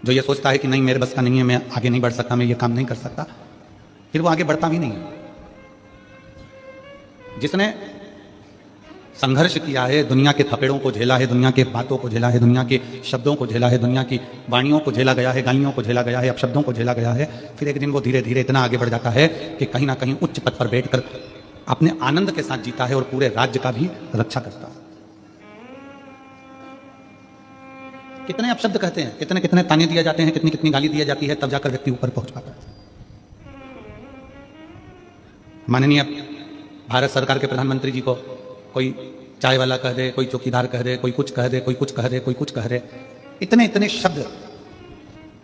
जो ये सोचता है कि नहीं मेरे बस का नहीं है, मैं आगे नहीं बढ़ सकता, मैं ये काम नहीं कर सकता, फिर वो आगे बढ़ता भी नहीं है। जिसने संघर्ष किया है, दुनिया के थपेड़ों को झेला है, दुनिया के बातों को झेला है, दुनिया के शब्दों को झेला है, दुनिया की वाणियों को झेला गया है, गालियों को झेला गया है, अपशब्दों को झेला गया है, फिर एक दिन वो धीरे धीरे इतना आगे बढ़ जाता है कि कहीं ना कहीं उच्च पद पर बैठकर अपने आनंद के साथ जीता है और पूरे राज्य का भी रक्षा करता है। कितने अपशब्द कहते हैं, कितने कितने ताने दिए जाते हैं, कितनी कितनी गाली दी जाती है, तब जाकर व्यक्ति ऊपर पहुंच पाता है। माननीय भारत सरकार के प्रधानमंत्री जी को कोई चाय वाला कह दे, कोई चौकीदार कह दे, कोई कुछ कह दे, कोई कुछ कह दे, कोई कुछ कह दे, इतने इतने शब्द।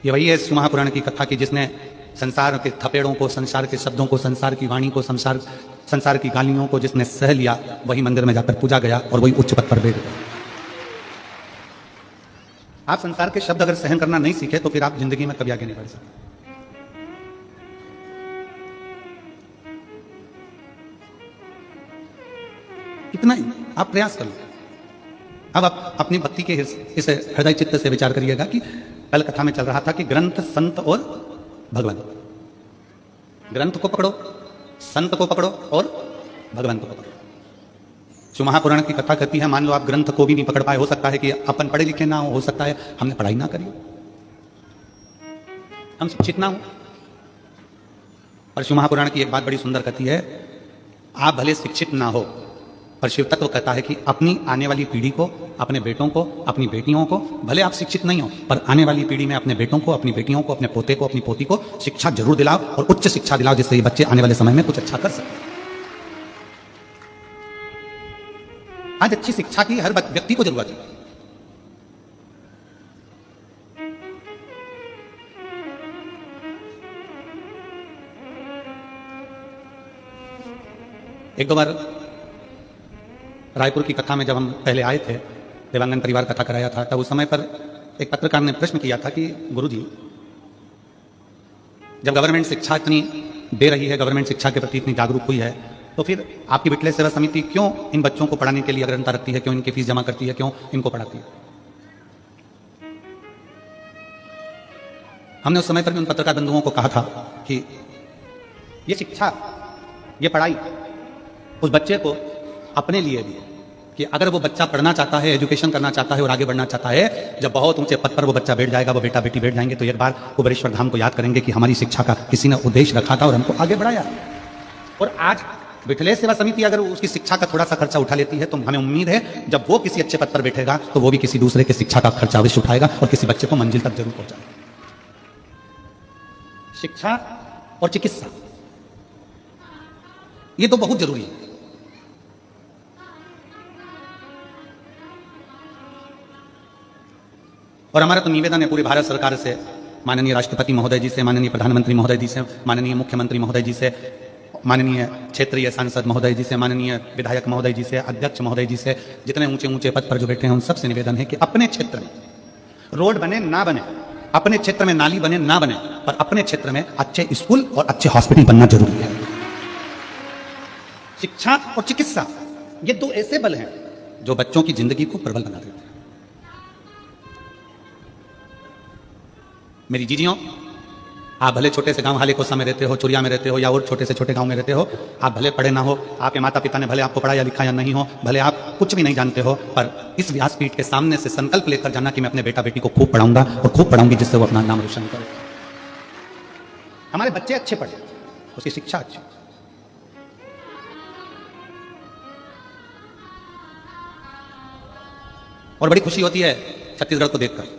ये वही है महापुराण की कथा की जिसने संसार के थपेड़ों को, संसार के शब्दों को, संसार की वाणी को, संसार की गालियों को जिसने सह लिया, वही मंदिर में जाकर पूजा गया और वही उच्च पद पर बैठ गया। आप संसार के शब्द अगर सहन करना नहीं सीखे तो फिर आप जिंदगी में कभी आगे नहीं बढ़ सकते। इतना ही आप प्रयास कर लो। अब आप अपनी भक्ति के इस हृदय चित्त से विचार करिएगा कि कल कथा में चल रहा था कि ग्रंथ, संत और भगवान। ग्रंथ को पकड़ो, संत को पकड़ो और भगवान को पकड़ो। जो महापुराण की कथा कहती है, मान लो आप ग्रंथ को भी नहीं पकड़ पाए, हो सकता है कि अपन पढ़े लिखे ना हो सकता है हमने पढ़ाई ना करी, हम शिक्षित ना हो। पर शिव महापुराण की एक बात बड़ी सुंदर कहती है, आप भले शिक्षित ना हो पर शिव तत्व कहता है कि अपनी आने वाली पीढ़ी को, अपने बेटों को, अपनी बेटियों को, भले आप शिक्षित नहीं हो पर आने वाली पीढ़ी में अपने बेटों को, अपनी बेटियों को, अपने पोते को, अपनी पोती को शिक्षा जरूर दिलाओ और उच्च शिक्षा दिलाओ, जिससे ये बच्चे आने वाले समय में कुछ अच्छा कर सकें। आज अच्छी शिक्षा की हर व्यक्ति को जरूरत है। एक दो बार रायपुर की कथा में जब हम पहले आए थे, देवांगन परिवार कथा कराया था, तब उस समय पर एक पत्रकार ने प्रश्न किया था कि गुरुजी, जब गवर्नमेंट शिक्षा इतनी दे रही है, गवर्नमेंट शिक्षा के प्रति इतनी जागरूक हुई है, तो फिर आपकी विठलेश्वर सेवा समिति क्यों इन बच्चों को पढ़ाने के लिए अग्रता रखती है, क्यों इनकी फीस जमा करती है, क्यों इनको पढ़ाती है? हमने उस समय पर भी उन पत्रकार बंधुओं को कहा था कि ये शिक्षा, ये पढ़ाई उस बच्चे को अपने लिए भी है कि अगर वो बच्चा पढ़ना चाहता है, एजुकेशन करना चाहता है और आगे बढ़ना चाहता है, जब बहुत ऊंचे पद पर वो बच्चा बैठ जाएगा, वो बेटा बेटी बैठ जाएंगे, तो एक बार वो बरेश्वर धाम को याद करेंगे कि हमारी शिक्षा का किसी ने उद्देश्य रखा था और हमको आगे बढ़ाया। और आज विठलेश्वर सेवा समिति अगर उसकी शिक्षा का थोड़ा सा खर्चा उठा लेती है, तो हमें उम्मीद है जब वो किसी अच्छे पद पर बैठेगा तो वो भी किसी दूसरे के शिक्षा का खर्चा अवश्य उठाएगा और किसी बच्चे को मंजिल तक जरूर पहुंचाएगा। शिक्षा और चिकित्सा ये तो बहुत जरूरी है। और हमारा तो निवेदन है पूरी भारत सरकार से, माननीय राष्ट्रपति महोदय जी से, माननीय प्रधानमंत्री महोदय जी से, माननीय मुख्यमंत्री महोदय जी से, माननीय क्षेत्रीय सांसद महोदय जी से, माननीय विधायक महोदय जी से, अध्यक्ष महोदय जी से, जितने ऊंचे ऊंचे पद पर जो बैठे हैं उन सबसे निवेदन है कि अपने क्षेत्र में रोड बने ना बने, अपने क्षेत्र में नाली बने ना बने, पर अपने क्षेत्र में अच्छे स्कूल और अच्छे हॉस्पिटल बनना जरूरी है। शिक्षा और चिकित्सा ये दो ऐसे बल हैं जो बच्चों की जिंदगी को प्रबल बना देते हैं। मेरी जीजियों, आप भले छोटे से गांव हाले कोसा में रहते हो, चुरिया में रहते हो या और छोटे से छोटे गांव में रहते हो, आप भले पढ़े ना हो, आपके माता पिता ने भले आपको पढ़ाया लिखाया नहीं हो, भले आप कुछ भी नहीं जानते हो, पर इस व्यासपीठ के सामने से संकल्प लेकर जाना कि मैं अपने बेटा बेटी को खूब पढ़ाऊंगा और खूब पढ़ाऊंगी जिससे वो अपना नाम रोशन करे। हमारे बच्चे अच्छे पढ़े, उसकी शिक्षा अच्छी। और बड़ी खुशी होती है छत्तीसगढ़ को देखकर,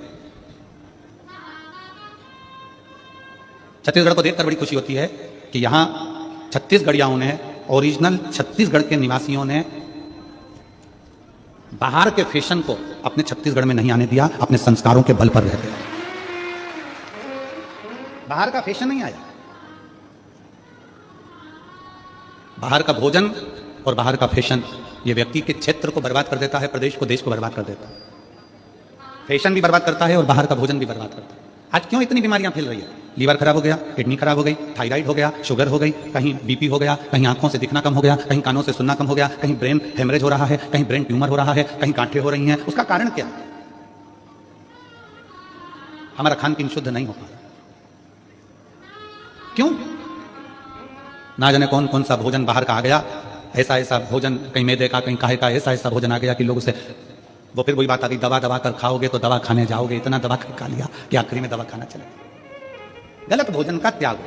छत्तीसगढ़ को देखकर बड़ी खुशी होती है कि यहां छत्तीसगढ़ियाओं ने, ओरिजिनल छत्तीसगढ़ के निवासियों ने बाहर के फैशन को अपने छत्तीसगढ़ में नहीं आने दिया, अपने संस्कारों के बल पर रह गया। बाहर का फैशन नहीं आया, बाहर का भोजन और बाहर का फैशन ये व्यक्ति के क्षेत्र को बर्बाद कर देता है, प्रदेश को, देश को बर्बाद कर देता है। फैशन भी बर्बाद करता है और बाहर का भोजन भी बर्बाद करता है। आज क्यों इतनी बीमारियां फैल रही है? लीवर खराब हो गया, किडनी खराब हो गई, थायराइड हो गया, शुगर हो गई, कहीं बीपी हो गया, कहीं आंखों से दिखना कम हो गया, कहीं कानों से सुनना कम हो गया, कहीं ब्रेन हेमरेज हो रहा है, कहीं ब्रेन ट्यूमर हो रहा है, कहीं गांठें हो रही हैं। उसका कारण क्या? हमारा खान पीन शुद्ध नहीं हो पा रहा। क्यों? ना जाने कौन कौन सा भोजन बाहर का आ गया, ऐसा ऐसा भोजन, कहीं मैदे का, कहीं काहे का, ऐसा ऐसा भोजन आ गया कि लोग उसे, वो फिर वही बात आ गई, दवा दवा कर खाओगे तो दवा खाने जाओगे, इतना दवा खा लिया कि आखिरी में दवा खाना चलेगा। गलत भोजन का त्याग।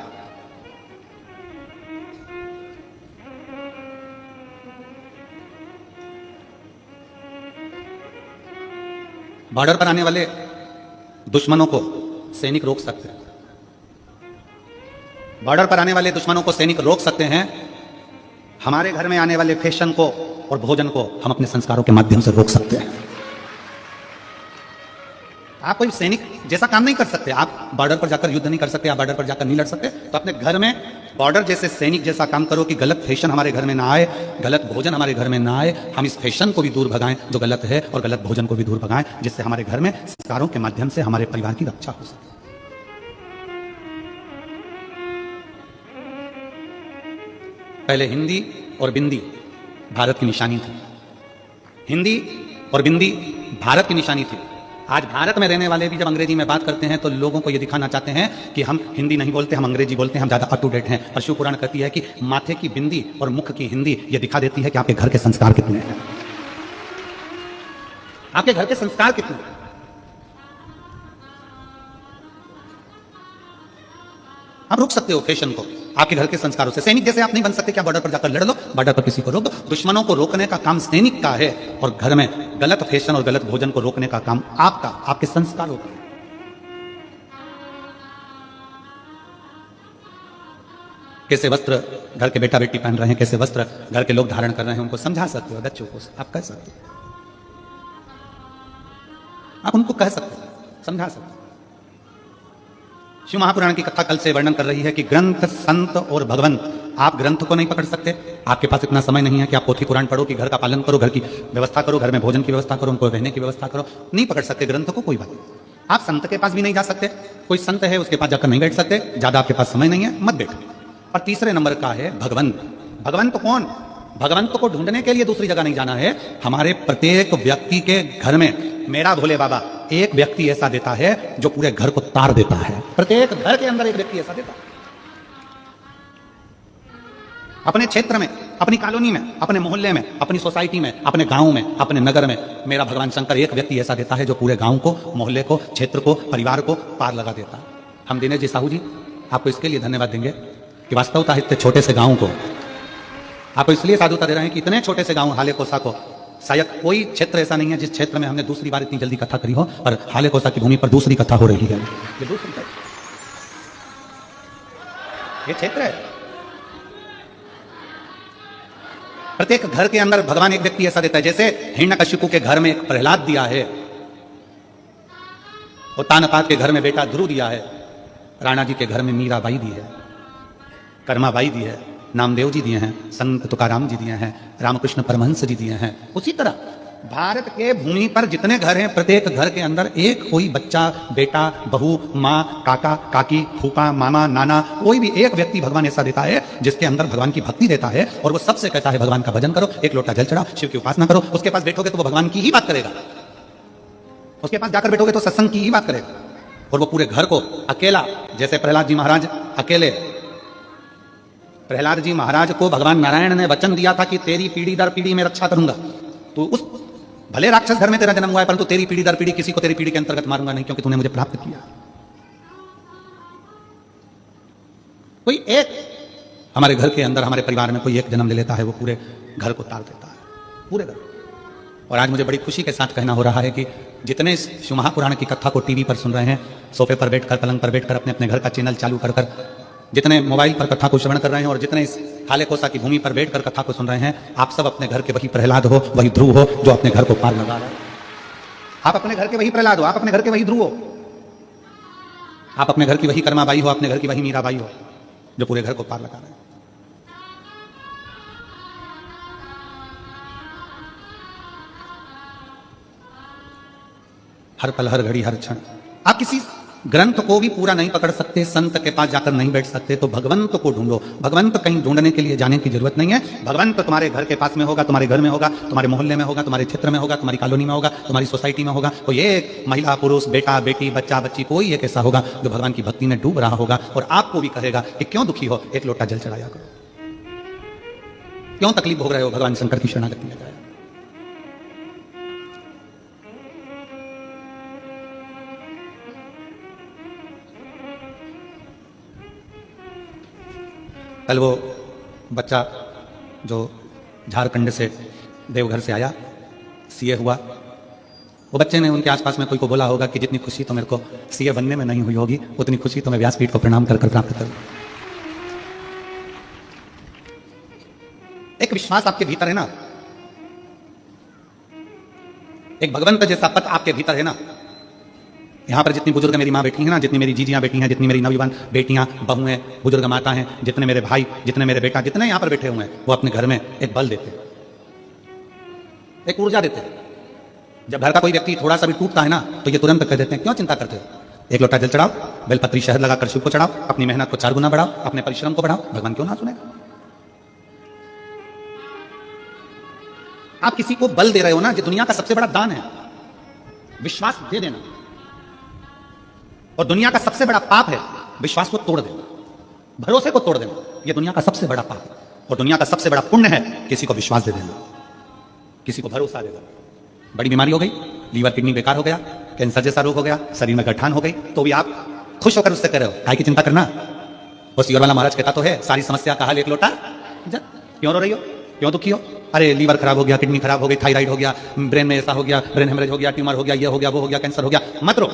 बॉर्डर पर आने वाले दुश्मनों को सैनिक रोक सकते हैं। बॉर्डर पर आने वाले दुश्मनों को सैनिक रोक सकते हैं। हमारे घर में आने वाले फैशन को और भोजन को हम अपने संस्कारों के माध्यम से रोक सकते हैं। आप कोई सैनिक जैसा काम नहीं कर सकते, आप बॉर्डर पर जाकर युद्ध नहीं कर सकते, आप बॉर्डर पर जाकर नहीं लड़ सकते, तो अपने घर में बॉर्डर जैसे सैनिक जैसा काम करो कि गलत फैशन हमारे घर में ना आए, गलत भोजन हमारे घर में ना आए। हम इस फैशन को भी दूर भगाएं जो गलत है, और गलत भोजन को भी दूर भगाएं, जिससे हमारे घर में संस्कारों के माध्यम से हमारे परिवार की रक्षा हो सके। पहले हिंदी और बिंदी भारत की निशानी थी। हिंदी और बिंदी भारत की निशानी थी। आज भारत में रहने वाले भी जब अंग्रेजी में बात करते हैं तो लोगों को यह दिखाना चाहते हैं कि हम हिंदी नहीं बोलते, हम अंग्रेजी बोलते हैं, हम ज्यादा अप टू डेट हैं। और शिव पुराण कहती है कि माथे की बिंदी और मुख की हिंदी यह दिखा देती है कि आपके घर के संस्कार कितने हैं, आपके घर के संस्कार कितने हैं। आप रोक सकते हो फैशन को आपके घर के संस्कारों से। सैनिक जैसे आप नहीं बन सकते, क्या बॉर्डर पर जाकर लड़ लो, बॉर्डर पर किसी को रोक दो। दुश्मनों को रोकने का काम सैनिक का है, और घर में गलत फैशन और गलत भोजन को रोकने का काम आपका, आपके संस्कारों का। कैसे वस्त्र घर के बेटा बेटी पहन रहे हैं, कैसे वस्त्र घर के लोग धारण कर रहे हैं, उनको समझा सकते हो। बच्चों को आप कह सकते हो, आप उनको कह सकते हो, समझा सकते हो। शिव महापुराण की कथा कल से वर्णन कर रही है कि ग्रंथ, संत और भगवंत, आप ग्रंथ को नहीं पकड़ सकते, आपके पास इतना समय नहीं है कि आप पोथी पुराण पढ़ो, कि घर का पालन करो, घर की व्यवस्था करो, घर में भोजन की व्यवस्था करो, उनको रहने की व्यवस्था करो। नहीं पकड़ सकते ग्रंथ को, कोई बात नहीं। आप संत के पास भी नहीं जा सकते, कोई संत है उसके पास जाकर नहीं बैठ सकते, ज्यादा आपके पास समय नहीं है, मत बैठो। और तीसरे नंबर का है भगवंत। भगवंत कौन? भगवंत को ढूंढने के लिए दूसरी जगह नहीं जाना है। हमारे प्रत्येक व्यक्ति के घर में मेरा भोले बाबा एक व्यक्ति ऐसा देता है जो पूरे घर को तार देता है। प्रत्येक घर के अंदर एक व्यक्ति ऐसा देता है। अपने क्षेत्र में, अपनी कॉलोनी में, अपने मोहल्ले में, अपनी सोसाइटी में, अपने गांव में, अपने नगर में मेरा भगवान शंकर एक व्यक्ति ऐसा देता है जो पूरे गांव को, मोहल्ले को, क्षेत्र को, परिवार को पार लगा देता है। हम दिनेश जी साहू जी आपको इसके लिए धन्यवाद देंगे कि वास्तवता इतने छोटे से गांव को आपको इसलिए साधुता दे रहे हैं कि इतने छोटे से गांव हाले कोसा को, शायद कोई क्षेत्र ऐसा नहीं है जिस क्षेत्र में हमने दूसरी बार इतनी जल्दी कथा करी हो, और हाले कोसा की भूमि पर दूसरी कथा हो रही है। ये दूसरी कथा, ये क्षेत्र है। प्रत्येक घर के अंदर भगवान एक व्यक्ति ऐसा देता है। जैसे हिरण्यकशिपु के घर में एक प्रहलाद दिया है, और तानपात के घर में बेटा ध्रुव दिया है, राणा जी के घर में मीराबाई दी है, कर्माबाई दी है, नामदेव जी दिए हैं, संत तुकाराम जी दिए हैं, रामकृष्ण परमहंस जी दिए हैं। उसी तरह भारत के भूमि पर जितने घर हैं, प्रत्येक घर के अंदर एक कोई बच्चा, बेटा, बहू, माँ, काका, काकी, फूफा, मामा, नाना, कोई भी एक व्यक्ति भगवान ऐसा देता है जिसके अंदर भगवान की भक्ति देता है, और वो सबसे कहता है भगवान का भजन करो, एक लोटा जल चढ़ाओ, शिव की उपासना करो। उसके पास बैठोगे तो वो भगवान की ही बात करेगा, उसके पास जाकर बैठोगे तो सत्संग की ही बात करेगा। और वो पूरे घर को अकेला, जैसे प्रहलाद जी महाराज अकेले, प्रहलाद जी महाराज को भगवान नारायण ने वचन दिया था कि तेरी पीढ़ी दर पीढ़ी में रक्षा करूंगा। तो उस भले राक्षस घर में तेरा जन्म हुआ है, परंतु तेरी पीढ़ी दर पीढ़ी किसी को तेरी पीढ़ी के अंतर्गत मारूंगा नहीं, क्योंकि तूने मुझे प्राप्त किया। कोई एक हमारे घर के अंदर, हमारे परिवार में कोई एक जन्म ले लेता है, वो पूरे घर को तार देता है, पूरे घर। और आज मुझे बड़ी खुशी के साथ कहना हो रहा है कि जितने शिव महापुराण की कथा को टीवी पर सुन रहे हैं, सोफे पर बैठकर, पलंग पर बैठकर, अपने अपने घर का चैनल चालू कर कर, जितने मोबाइल पर कथा को श्रवण कर रहे हैं, और जितने इस हाले कोसा की भूमि पर बैठकर कथा को सुन रहे हैं, आप सब अपने घर के वही प्रहलाद हो, वही ध्रुव हो जो अपने घर को पार लगा रहे हैं। आप अपने घर के वही प्रहलाद हो, आप अपने घर के वही ध्रुव हो, आप अपने घर की वही कर्माबाई हो, अपने घर की वही मीराबाई हो जो पूरे घर को पार लगा रहे हैं। हर पल, हर घड़ी, हर क्षण आप किसी ग्रंथ को भी पूरा नहीं पकड़ सकते, संत के पास जाकर नहीं बैठ सकते, तो भगवंत को ढूंढो। भगवंत कहीं ढूंढने के लिए जाने की जरूरत नहीं है। भगवंत तुम्हारे घर के पास में होगा, तुम्हारे घर में होगा, तुम्हारे मोहल्ले में होगा, तुम्हारे क्षेत्र में होगा, तुम्हारी कॉलोनी में होगा, तुम्हारी सोसाइटी में होगा। कोई एक महिला, पुरुष, बेटा, बेटी, बच्चा, बच्ची, कोई एक ऐसा होगा जो भगवान की भक्ति में डूब रहा होगा और आपको भी कहेगा कि क्यों दुखी हो, एक लोटा जल चढ़ाया करो। क्यों तकलीफ भोग रहे हो, भगवान शंकर की शरणागति में जाए। कल वो बच्चा जो झारखंड से देवघर से आया, सीए हुआ, वो बच्चे ने उनके आसपास में कोई को बोला होगा कि जितनी खुशी तो मेरे को सीए बनने में नहीं हुई होगी, उतनी खुशी तो मैं व्यासपीठ को प्रणाम कर प्राप्त करूं। एक विश्वास आपके भीतर है ना, एक भगवंत जैसा पथ आपके भीतर है ना। यहां पर जितनी बुजुर्ग मेरी माँ बैठी है ना, जितनी मेरी जीजियां बैठी हैं, जितनी मेरी नवयुवान बेटियां, बहुएं, बुजुर्ग माता हैं, जितने मेरे भाई, जितने मेरे बेटा, जितने यहां पर बैठे हुए हैं, वो अपने घर में एक बल देते हैं, एक ऊर्जा देते हैं। जब घर का कोई व्यक्ति थोड़ा सा भी टूटता है ना, तो ये तुरंत कह देते हैं, क्यों चिंता करते हो, एक लोटा जल चढ़ाओ, बेलपत्री शहद लगाकर शिव को चढ़ाओ, अपनी मेहनत को 4 गुना बढ़ाओ, अपने परिश्रम को बढ़ाओ, भगवान क्यों ना सुनेगा। आप किसी को बल दे रहे हो ना, जो दुनिया का सबसे बड़ा दान है, विश्वास दे देना। और दुनिया का सबसे बड़ा पाप है विश्वास को तोड़ देना, भरोसे को तोड़ देना। यह दुनिया का सबसे बड़ा पाप है। और दुनिया का सबसे बड़ा पुण्य है किसी को विश्वास दे देना, किसी को भरोसा दे देना। बड़ी बीमारी हो गई, लीवर किडनी बेकार हो गया, कैंसर जैसा रोग हो गया, शरीर में गठान हो गई, तो भी आप खुश होकर उससे कह रहे हो, काहे की चिंता करना। वो सीवर वाला महाराज कहता तो है, सारी समस्या का हल एक लोटा जल। क्यों रो रही हो, क्यों दुखी हो, अरे लीवर खराब हो गया, किडनी खराब हो गई, थायराइड हो गया, ब्रेन में ऐसा हो गया, ब्रेन हेमरेज हो गया, ट्यूमर हो गया, ये हो गया, वो हो गया, कैंसर हो गया। मत रो।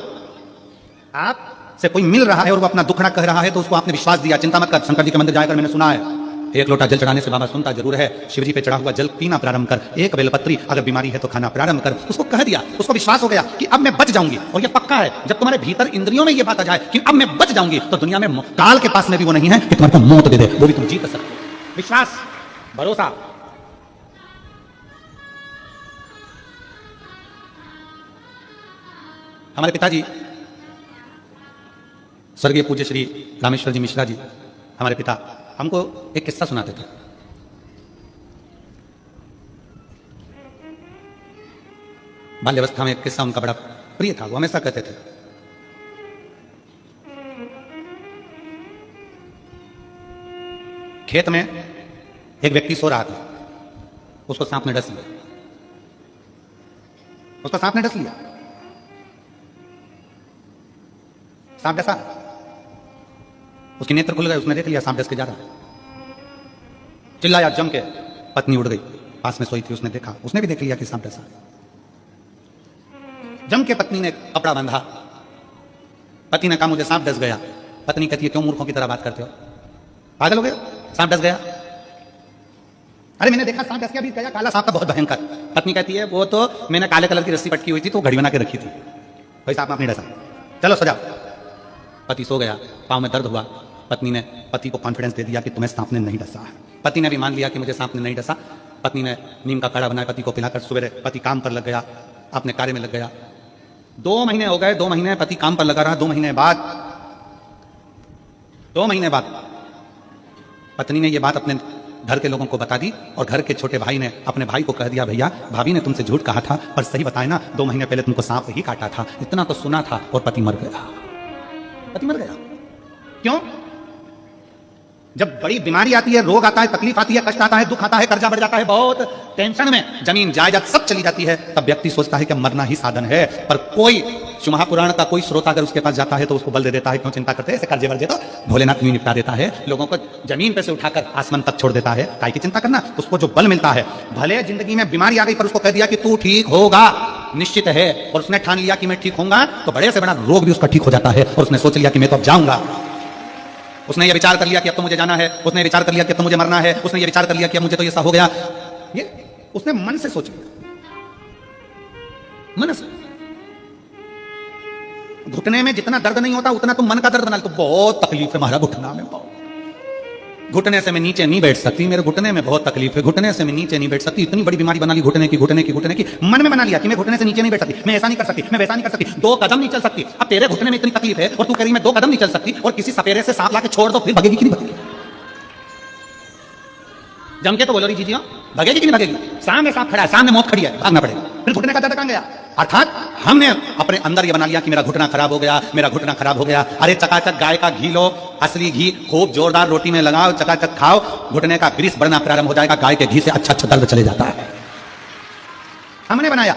आपसे कोई मिल रहा है और वो अपना दुखड़ा कह रहा है, तो उसको आपने विश्वास दिया, चिंता मत कर। शंकर जी के मंदिर जाकर मैंने सुना है, एक लोटा जल चढ़ाने से बाबा सुनता जरूर है। शिव जी पे चढ़ा हुआ जल पीना प्रारंभ कर, एक बेलपत्री, अगर बीमारी है तो खाना प्रारंभ कर। उसको कह दिया, उसको विश्वास हो गया कि अब मैं बच जाऊंगी। और ये पक्का है, जब तुम्हारे भीतर इंद्रियों में ये बात आ जाए कि अब मैं बच जाऊंगी, तो दुनिया में काल के पास में भी वो नहीं है कि तुम्हारे को मौत दे दे, वो भी तुम जीत सकते हो। विश्वास, भरोसा। हमारे पिताजी स्वर्गीय पूज्य श्री रामेश्वर जी मिश्रा जी, हमारे पिता, हमको एक किस्सा सुनाते थे। बाल्यावस्था में एक किस्सा उनका बड़ा प्रिय था, वो हमेशा कहते थे, खेत में एक व्यक्ति सो रहा था, उसको सांप ने डस लिया, उसको सांप ने डस लिया। सांप डसा, उसके नेत्र खुल गए, उसने देख लिया सांप डस के जा रहा, चिल्लाया जम के, पत्नी उड़ गई, पास में सोई थी, उसने देखा, उसने भी देख लिया कि सांप डसा। जम के पत्नी ने कपड़ा बांधा, पति ने कहा मुझे सांप डस गया। पत्नी कहती है क्यों मूर्खों की तरह बात करते हो, पागल हो गए, सांप डस गया। अरे मैंने देखा सांप डस गया, भी गया, काला सांप था बहुत भयंकर। पत्नी कहती है वो तो मैंने काले कलर की रस्सी पटकी हुई थी तो घड़ी बना के रखी थी, कोई सांप अपनी डसा, चलो सो जाओ। पति सो गया, पांव में दर्द हुआ, पत्नी ने पति को कॉन्फिडेंस दे दिया कि तुम्हें सांप ने नहीं डसा है। पति ने भी मान लिया कि मुझे सांप ने नहीं डसा। पत्नी ने नीम का काढ़ा बनाया, पति को पिलाकर सवेरे पति काम पर लग गया, अपने कार्य में लग गया। 2 महीने हो गए, 2 महीने पति काम पर लगा रहा। 2 महीने बाद पत्नी ने यह बात अपने घर के लोगों को बता दी और घर के छोटे भाई ने अपने भाई को कह दिया, भैया भाभी ने तुमसे झूठ कहा था, पर सही बताए ना, 2 महीने पहले तुमको सांप ही काटा था, इतना तो सुना था। और पति मर गया, पति मर गया। क्यों? जब बड़ी बीमारी आती है, रोग आता है, तकलीफ आती है, कष्ट आता है, दुख आता है, कर्जा बढ़ जाता है, बहुत टेंशन में जमीन जायदाद सब चली जाती है, तब व्यक्ति सोचता है कि मरना ही साधन है। पर कोई महापुराण का कोई श्रोता अगर उसके पास जाता है तो उसको बल दे देता है, क्यों चिंता करते हैं, ऐसे कर्जे वर्जे तो भोलेनाथ यूं निपटा देता है, लोगों को जमीन पे से उठाकर आसमान तक छोड़ देता है, काहे की चिंता करना। उसको जो बल मिलता है, भले जिंदगी में बीमारी आ गई पर उसको कह दिया कि तू ठीक होगा, निश्चित है, और उसने ठान लिया कि मैं ठीक होऊंगा, तो बड़े से बड़ा रोग भी उसका ठीक हो जाता है। और उसने सोच लिया कि मैं तो अब जाऊंगा, उसने ये विचार कर लिया कि अब तो मुझे जाना है, उसने विचार कर लिया कि अब तो मुझे मरना है, उसने ये विचार कर लिया कि अब मुझे तो ऐसा हो गया, ये उसने मन से सोच लिया, मन से। घुटने में जितना दर्द नहीं होता उतना तुम मन का दर्द बना, तो बहुत तकलीफ है महाराज घुटना में, बहुत घुटने से मैं नीचे नहीं बैठ सकती, मेरे घुटने में बहुत तकलीफ है, घुटने से मैं नीचे नहीं बैठ सकती। इतनी बड़ी बीमारी बना ली घुटने की, मन में बना लिया कि मैं घुटने से नीचे नहीं बैठ सकती, मैं ऐसा नहीं कर सकती, मैं वैसा नहीं कर सकती, 2 कदम नहीं चल सकती। अब तेरे घुटने में इतनी तकलीफ है और तू कह रही मैं 2 कदम नहीं चल सकती, और किसी सपेरे से सांप लाके छोड़ दो, फिर भगेगी कि नहीं भगेगी? जम के तो बोलो रही जीजी, भगेगी कि नहीं भगेगी? सामने सांप खड़ा है, सामने मौत खड़ी है, भागना पड़ेगा। फिर घुटने का दर्द कहां गया? अर्थात हमने अपने अंदर ये बना लिया कि मेरा घुटना खराब हो गया, मेरा घुटना खराब हो गया। अरे चकाचक गाय का घी लो, असली घी, खूब जोरदार रोटी में लगाओ, चकाचक खाओ, घुटने का ग्रीस बढ़ना प्रारंभ हो जाएगा। गाय के घी से अच्छा दर्द चले जाता है। हमने बनाया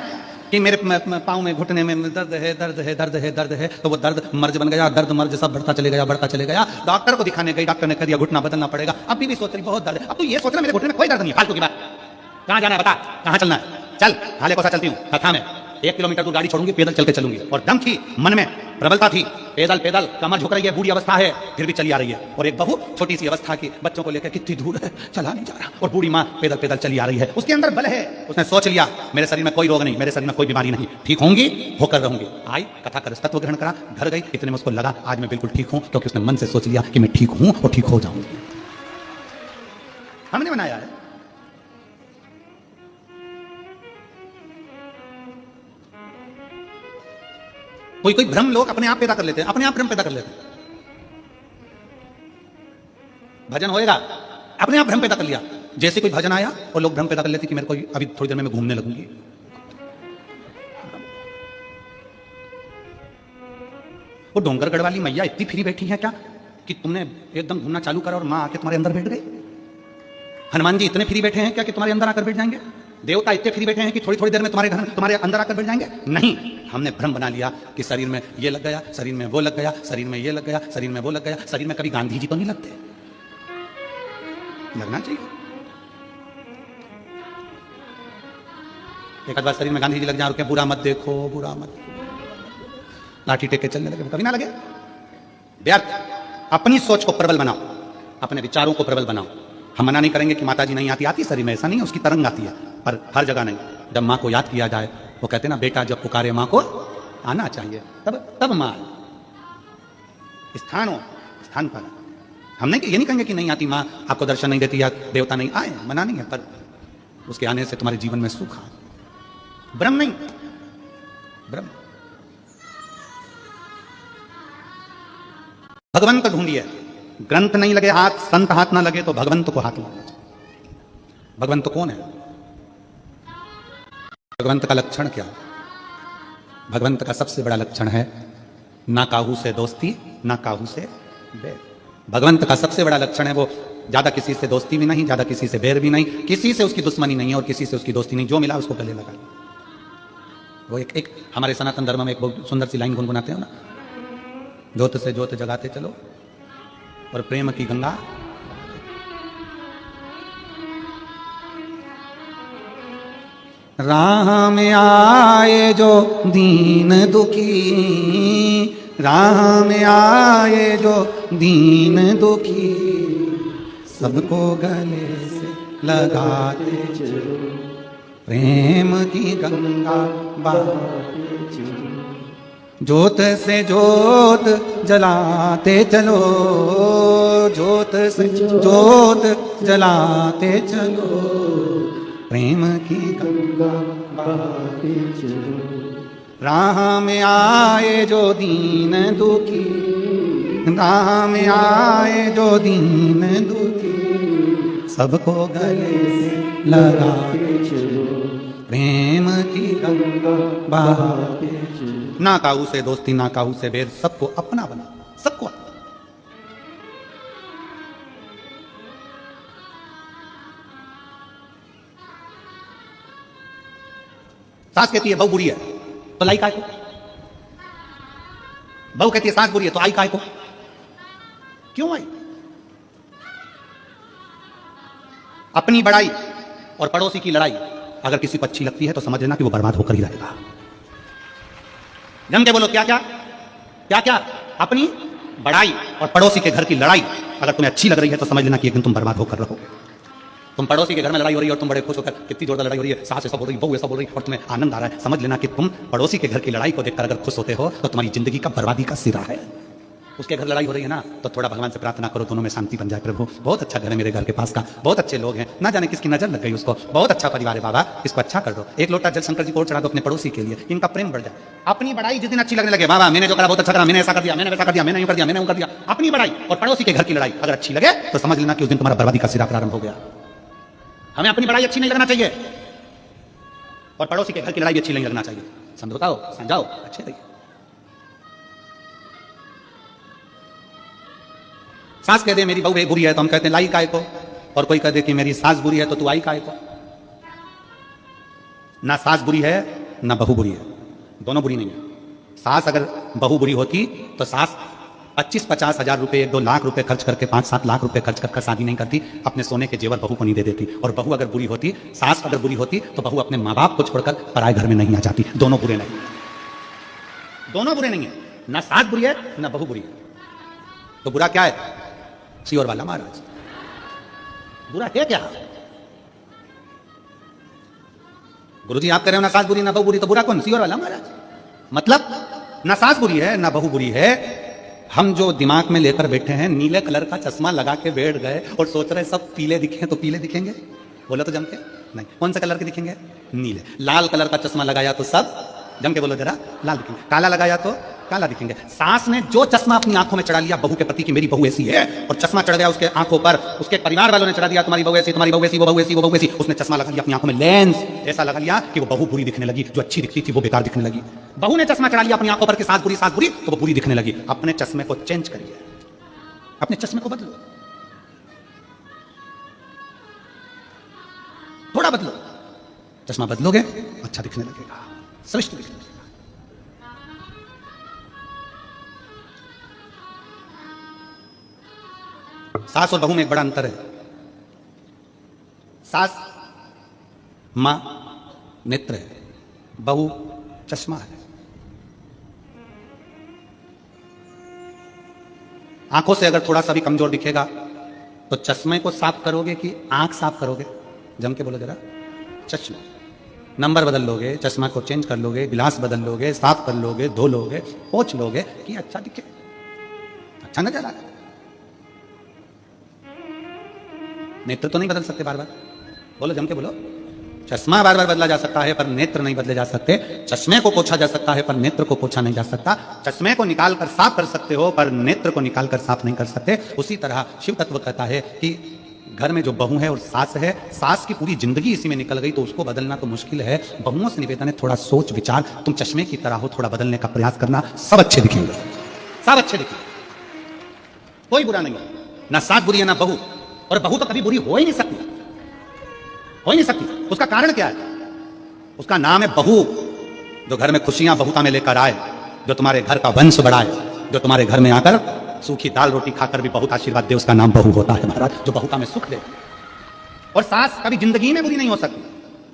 कि मेरे पाँव में, घुटने में दर्द है, दर्द है, दर्द है, दर्द है, तो वो दर्द मर्ज बन गया, दर्द मर्ज सब बढ़ता चले गया, बढ़ता चले गया। डॉक्टर को दिखाने गई, डॉक्टर ने कह दिया घुटना बदलना पड़ेगा। अभी भी सोच रही बहुत दर्द है। अब तू ये सोच रहा मेरे घुटने में कोई दर्द नहीं है, फालतू की बात। कहां जाना है बता, कहां चलना है? चल, हाले को सा चलती हूँ, कथा में 1 किलोमीटर दूर गाड़ी छोड़ूंगी, पैदल चल के चलूंगी। और दम थी, मन में प्रबलता थी, पैदल पैदल कमर झुक रही है, बूढ़ी अवस्था है, फिर भी चली आ रही है। और एक बहू छोटी सी अवस्था की, बच्चों को लेकर कितनी दूर है, चला नहीं जा रहा, और बूढ़ी माँ पैदल पैदल चली आ रही है। उसके अंदर बल है, उसने सोच लिया मेरे शरीर में कोई रोग नहीं, मेरे शरीर में कोई बीमारी नहीं, ठीक होंगी, होकर रहूंगी। आई, कथा कर तत्व ग्रहण करा, घर गई, इतने में उसको लगा आज मैं बिल्कुल ठीक हूं, क्योंकि उसने मन से सोच लिया कि मैं ठीक हूं और ठीक हो जाऊंगी। हमने बनाया है। कोई कोई भ्रम लोग अपने आप पैदा कर लेते हैं, अपने आप भ्रम पैदा कर लेते हैं। भजन होएगा, अपने आप भ्रम पैदा कर लिया। जैसे कोई भजन आया और लोग भ्रम पैदा कर लेते कि मेरे को अभी थोड़ी देर में मैं घूमने लगूंगी। वो डोंगरगढ़ वाली मैया इतनी फ्री बैठी है क्या कि तुमने एकदम घूमना चालू करा और मां आके तुम्हारे अंदर बैठ गई? हनुमान जी इतने फ्री बैठे हैं क्या कि तुम्हारे अंदर आकर बैठ जाएंगे? देवता इतने फ्री बैठे हैं कि थोड़ी थोड़ी देर में तुम्हारे घर, तुम्हारे अंदर आकर बैठ जाएंगे? नहीं, हमने भ्रम बना लिया कि शरीर में ये लग गया, शरीर में वो लग गया, शरीर में ये लग गया, शरीर में वो लग गया। शरीर में कभी गांधी जी तो नहीं लगते, लगना चाहिए। एक आध बार शरीर में गांधी जी लग जाए, रुके, बुरा मत देखो, बुरा मत, लाठी टेक के चलने लगे, कभी ना लगे। व्यर्थ। अपनी सोच को प्रबल बनाओ, अपने विचारों को प्रबल बनाओ। हम मना नहीं करेंगे कि माता जी नहीं आती, आती शरीर में, ऐसा नहीं है, उसकी तरंग आती है, पर हर जगह नहीं। जब माँ को याद किया जाए, वो कहते ना बेटा जब पुकारे माँ को आना चाहिए, तब माँ स्थान हो, स्थान पर। हम ये नहीं कहेंगे कि नहीं आती माँ, आपको दर्शन नहीं देती या देवता नहीं आए, मना नहीं है, पर उसके आने से तुम्हारे जीवन में सुख आ। ब्रह्म नहीं, ब्रह्म। भगवंत ढूंढिए, ग्रंथ नहीं लगे हाथ, संत हाथ ना लगे तो भगवंत को हाथ लगना चाहिए। भगवंत कौन है? भगवंत का लक्षण क्या? भगवंत का सबसे बड़ा लक्षण है ना काहू से दोस्ती, ना काहू से बैर। भगवंत का सबसे बड़ा लक्षण है वो ज्यादा किसी से दोस्ती भी नहीं, ज्यादा किसी से बैर भी नहीं, किसी से उसकी दुश्मनी नहीं है और किसी से उसकी दोस्ती नहीं। जो मिला उसको गले लगा। वो एक हमारे सनातन धर्म में एक बहुत सुंदर सी लाइन गुनगुनाते हो ना, ज्योत से ज्योत जगाते चलो और प्रेम की गंगा। राह में आए जो दीन दुखी, राह में आए जो दीन दुखी, सबको गले से लगाते चलो, प्रेम की गंगा बहाते चलो। ज्योत से ज्योत जलाते चलो, ज्योत से ज्योत जलाते चलो, प्रेम की गंगा बहाते चलो। राह में आए जो दीन दुखी, राह में आए जो दीन दुखी, सबको गले से लगाते चलो, प्रेम की गंगा बहाते चलो। ना काहू से दोस्ती, ना काहू से बैर, सबको अपना बना, सबको अपना। सास कहती है बहू बुरी है तो लाई काय को? बहू कहती है सास बुरी है तो आई काय को? क्यों आई? अपनी बड़ाई और पड़ोसी की लड़ाई अगर किसी को अच्छी लगती है तो समझ लेना कि वो बर्बाद होकर ही रहेगा। जम के बोलो क्या क्या क्या क्या? अपनी बड़ाई और पड़ोसी के घर की लड़ाई अगर तुम्हें अच्छी लग रही है तो समझ लेना कि एक दिन तुम बर्बाद होकर रहोगे। तुम पड़ोसी के घर में लड़ाई हो रही है और तुम बड़े खुश होकर, कितनी जोरदार लड़ाई हो रही है, सास ऐसा बोल रही है, बहू ऐसा बोल रही है और तुम्हें आनंद आ रहा है, समझ लेना कि तुम पड़ोसी के घर की लड़ाई को देखकर अगर खुश होते हो तो तुम्हारी जिंदगी का बर्बादी का सिरा है। उसके घर लड़ाई हो रही है ना, तो थोड़ा भगवान से प्रार्थना करो दोनों में शांति बन जाए। प्रभु बहुत अच्छा घर है मेरे घर के पास का, बहुत अच्छे लोग हैं, ना जाने किसकी नजर लग गई उसको, बहुत अच्छा परिवार है बाबा, इसको अच्छा कर दो। एक लोटा जल शंकर जी को और चढ़ा दो अपने पड़ोसी के लिए, इनका प्रेम बढ़ जाए। अपनी बड़ाई जिस दिन अच्छी लगने लगे, बाबा मैंने जो करा बहुत अच्छा करा, मैंने ऐसा कर दिया, मैंने वैसा कर दिया, मैंने यूं कर दिया, मैंने यूं कर दिया, अपनी बड़ाई और पड़ोसी के घर की लड़ाई अगर अच्छी लगे तो समझ लेना कि उस दिन तुम्हारा बर्बादी का सिरा प्रारंभ हो गया। हमें अपनी बड़ाई अच्छी नहीं लगना चाहिए और पड़ोसी के घर की लड़ाई भी अच्छी नहीं लगना चाहिए। समझाओ समझाओ अच्छे रहिए। सास कह दे मेरी बहू बुरी है तो हम कहते हैं लाई काय को, और कोई कह दे कि मेरी सास बुरी है तो तू आई काय को। ना सास बुरी है ना बहू बुरी है, दोनों बुरी नहीं है। सास अगर बहू बुरी होती तो सास 25-50 हजार रुपए 1-2 लाख रुपए खर्च करके 5-7 लाख रुपए खर्च करके शादी नहीं करती, अपने सोने के जेवर बहू को नहीं दे देती। और बहू अगर बुरी होती, सास अगर बुरी होती तो बहू अपने माँ बाप को छोड़कर पराए घर में नहीं आ जाती। दोनों बुरे नहीं, दोनों बुरे नहीं है, ना सास बुरी है ना बहू बुरी है। तो बुरा क्या है? सियोर वाला महाराज, बुरा है क्या? गुरुजी आप कह रहे हो ना सास बुरी ना बहू बुरी, तो बुरा कौन? सियोर वाला महाराज। मतलब ना सास बुरी है ना बहू बुरी है, हम जो दिमाग में लेकर बैठे हैं, नीले कलर का चश्मा लगा के बैठ गए और सोच रहे सब पीले दिखे तो पीले दिखेंगे, बोलो तो जम के नहीं। कौन सा कलर के दिखेंगे? नीले। लाल कलर का चश्मा लगाया तो सब जम के बोलो जरा लाल दिखेंगे, काला लगाया तो काला दिखेंगे। सास ने जो चश्मा अपनी आंखों में चढ़ा लिया बहू के प्रति कि मेरी बहू ऐसी है, और चश्मा चढ़ गया उसके आंखों पर, उसके परिवार वालों ने चढ़ा दिया तुम्हारी बहू ऐसी, तुम्हारी बहू ऐसी, वो बहू ऐसी, वो बहू ऐसी, उसने चश्मा लगा लिया अपनी आंखों में, लेंस ऐसा लगा लिया कि वो बहू बुरी दिखने लगी, जो अच्छी दिखती थी वो बेकार दिखने लगी। बहू ने चश्मा चढ़ा लिया अपनी आंखों पर कि सास बुरी तो वो बुरी दिखने लगी। अपने चश्मे को चेंज करिए, अपने चश्मे को बदलो, थोड़ा बदलो, चश्मा बदलोगे अच्छा दिखने लगेगा, श्रेष्ठ दिखने लगेगा। सास और बहू में एक बड़ा अंतर है। सास मां नेत्र है, बहू चश्मा है। आंखों से अगर थोड़ा सा भी कमजोर दिखेगा तो चश्मे को साफ करोगे कि आंख साफ करोगे? जम के बोलो जरा। चश्मा, नंबर बदल लोगे, चश्मा को चेंज कर लोगे, गिलास बदल लोगे, साफ कर लोगे, धो लोगे, पोंछ लोगे कि अच्छा दिखे, अच्छा नजर आए। नेत्र तो नहीं बदल सकते बार बार, बोलो जम के बोलो। चश्मा बार बार बदला जा सकता है पर नेत्र नहीं बदले जा सकते। चश्मे को पोछा जा सकता है पर नेत्र को पोछा नहीं जा सकता। चश्मे को निकाल कर साफ कर सकते हो पर नेत्र को निकाल कर साफ नहीं कर सकते। उसी तरह शिव तत्व कहता है कि घर में जो बहू है और सास है, सास की पूरी जिंदगी इसी में निकल गई तो उसको बदलना तो मुश्किल है। बहुओं से निवेदन है थोड़ा सोच विचार, तुम चश्मे की तरह हो, थोड़ा बदलने का प्रयास करना, सब अच्छे दिखेंगे, सब अच्छे दिखेंगे, कोई बुरा नहीं। ना सास बुरी है ना बहू, और बहू तो कभी बुरी हो ही नहीं सकती, हो ही नहीं सकती। उसका कारण क्या है? उसका नाम है बहू, जो घर में खुशियां बहुता में लेकर आए, जो तुम्हारे घर का वंश बढ़ाए, जो तुम्हारे घर में आकर सूखी दाल रोटी खाकर भी बहुत आशीर्वाद दे, उसका नाम बहू होता है महाराज, जो बहुता में सुख दे। और सास कभी जिंदगी में बुरी नहीं हो सकती,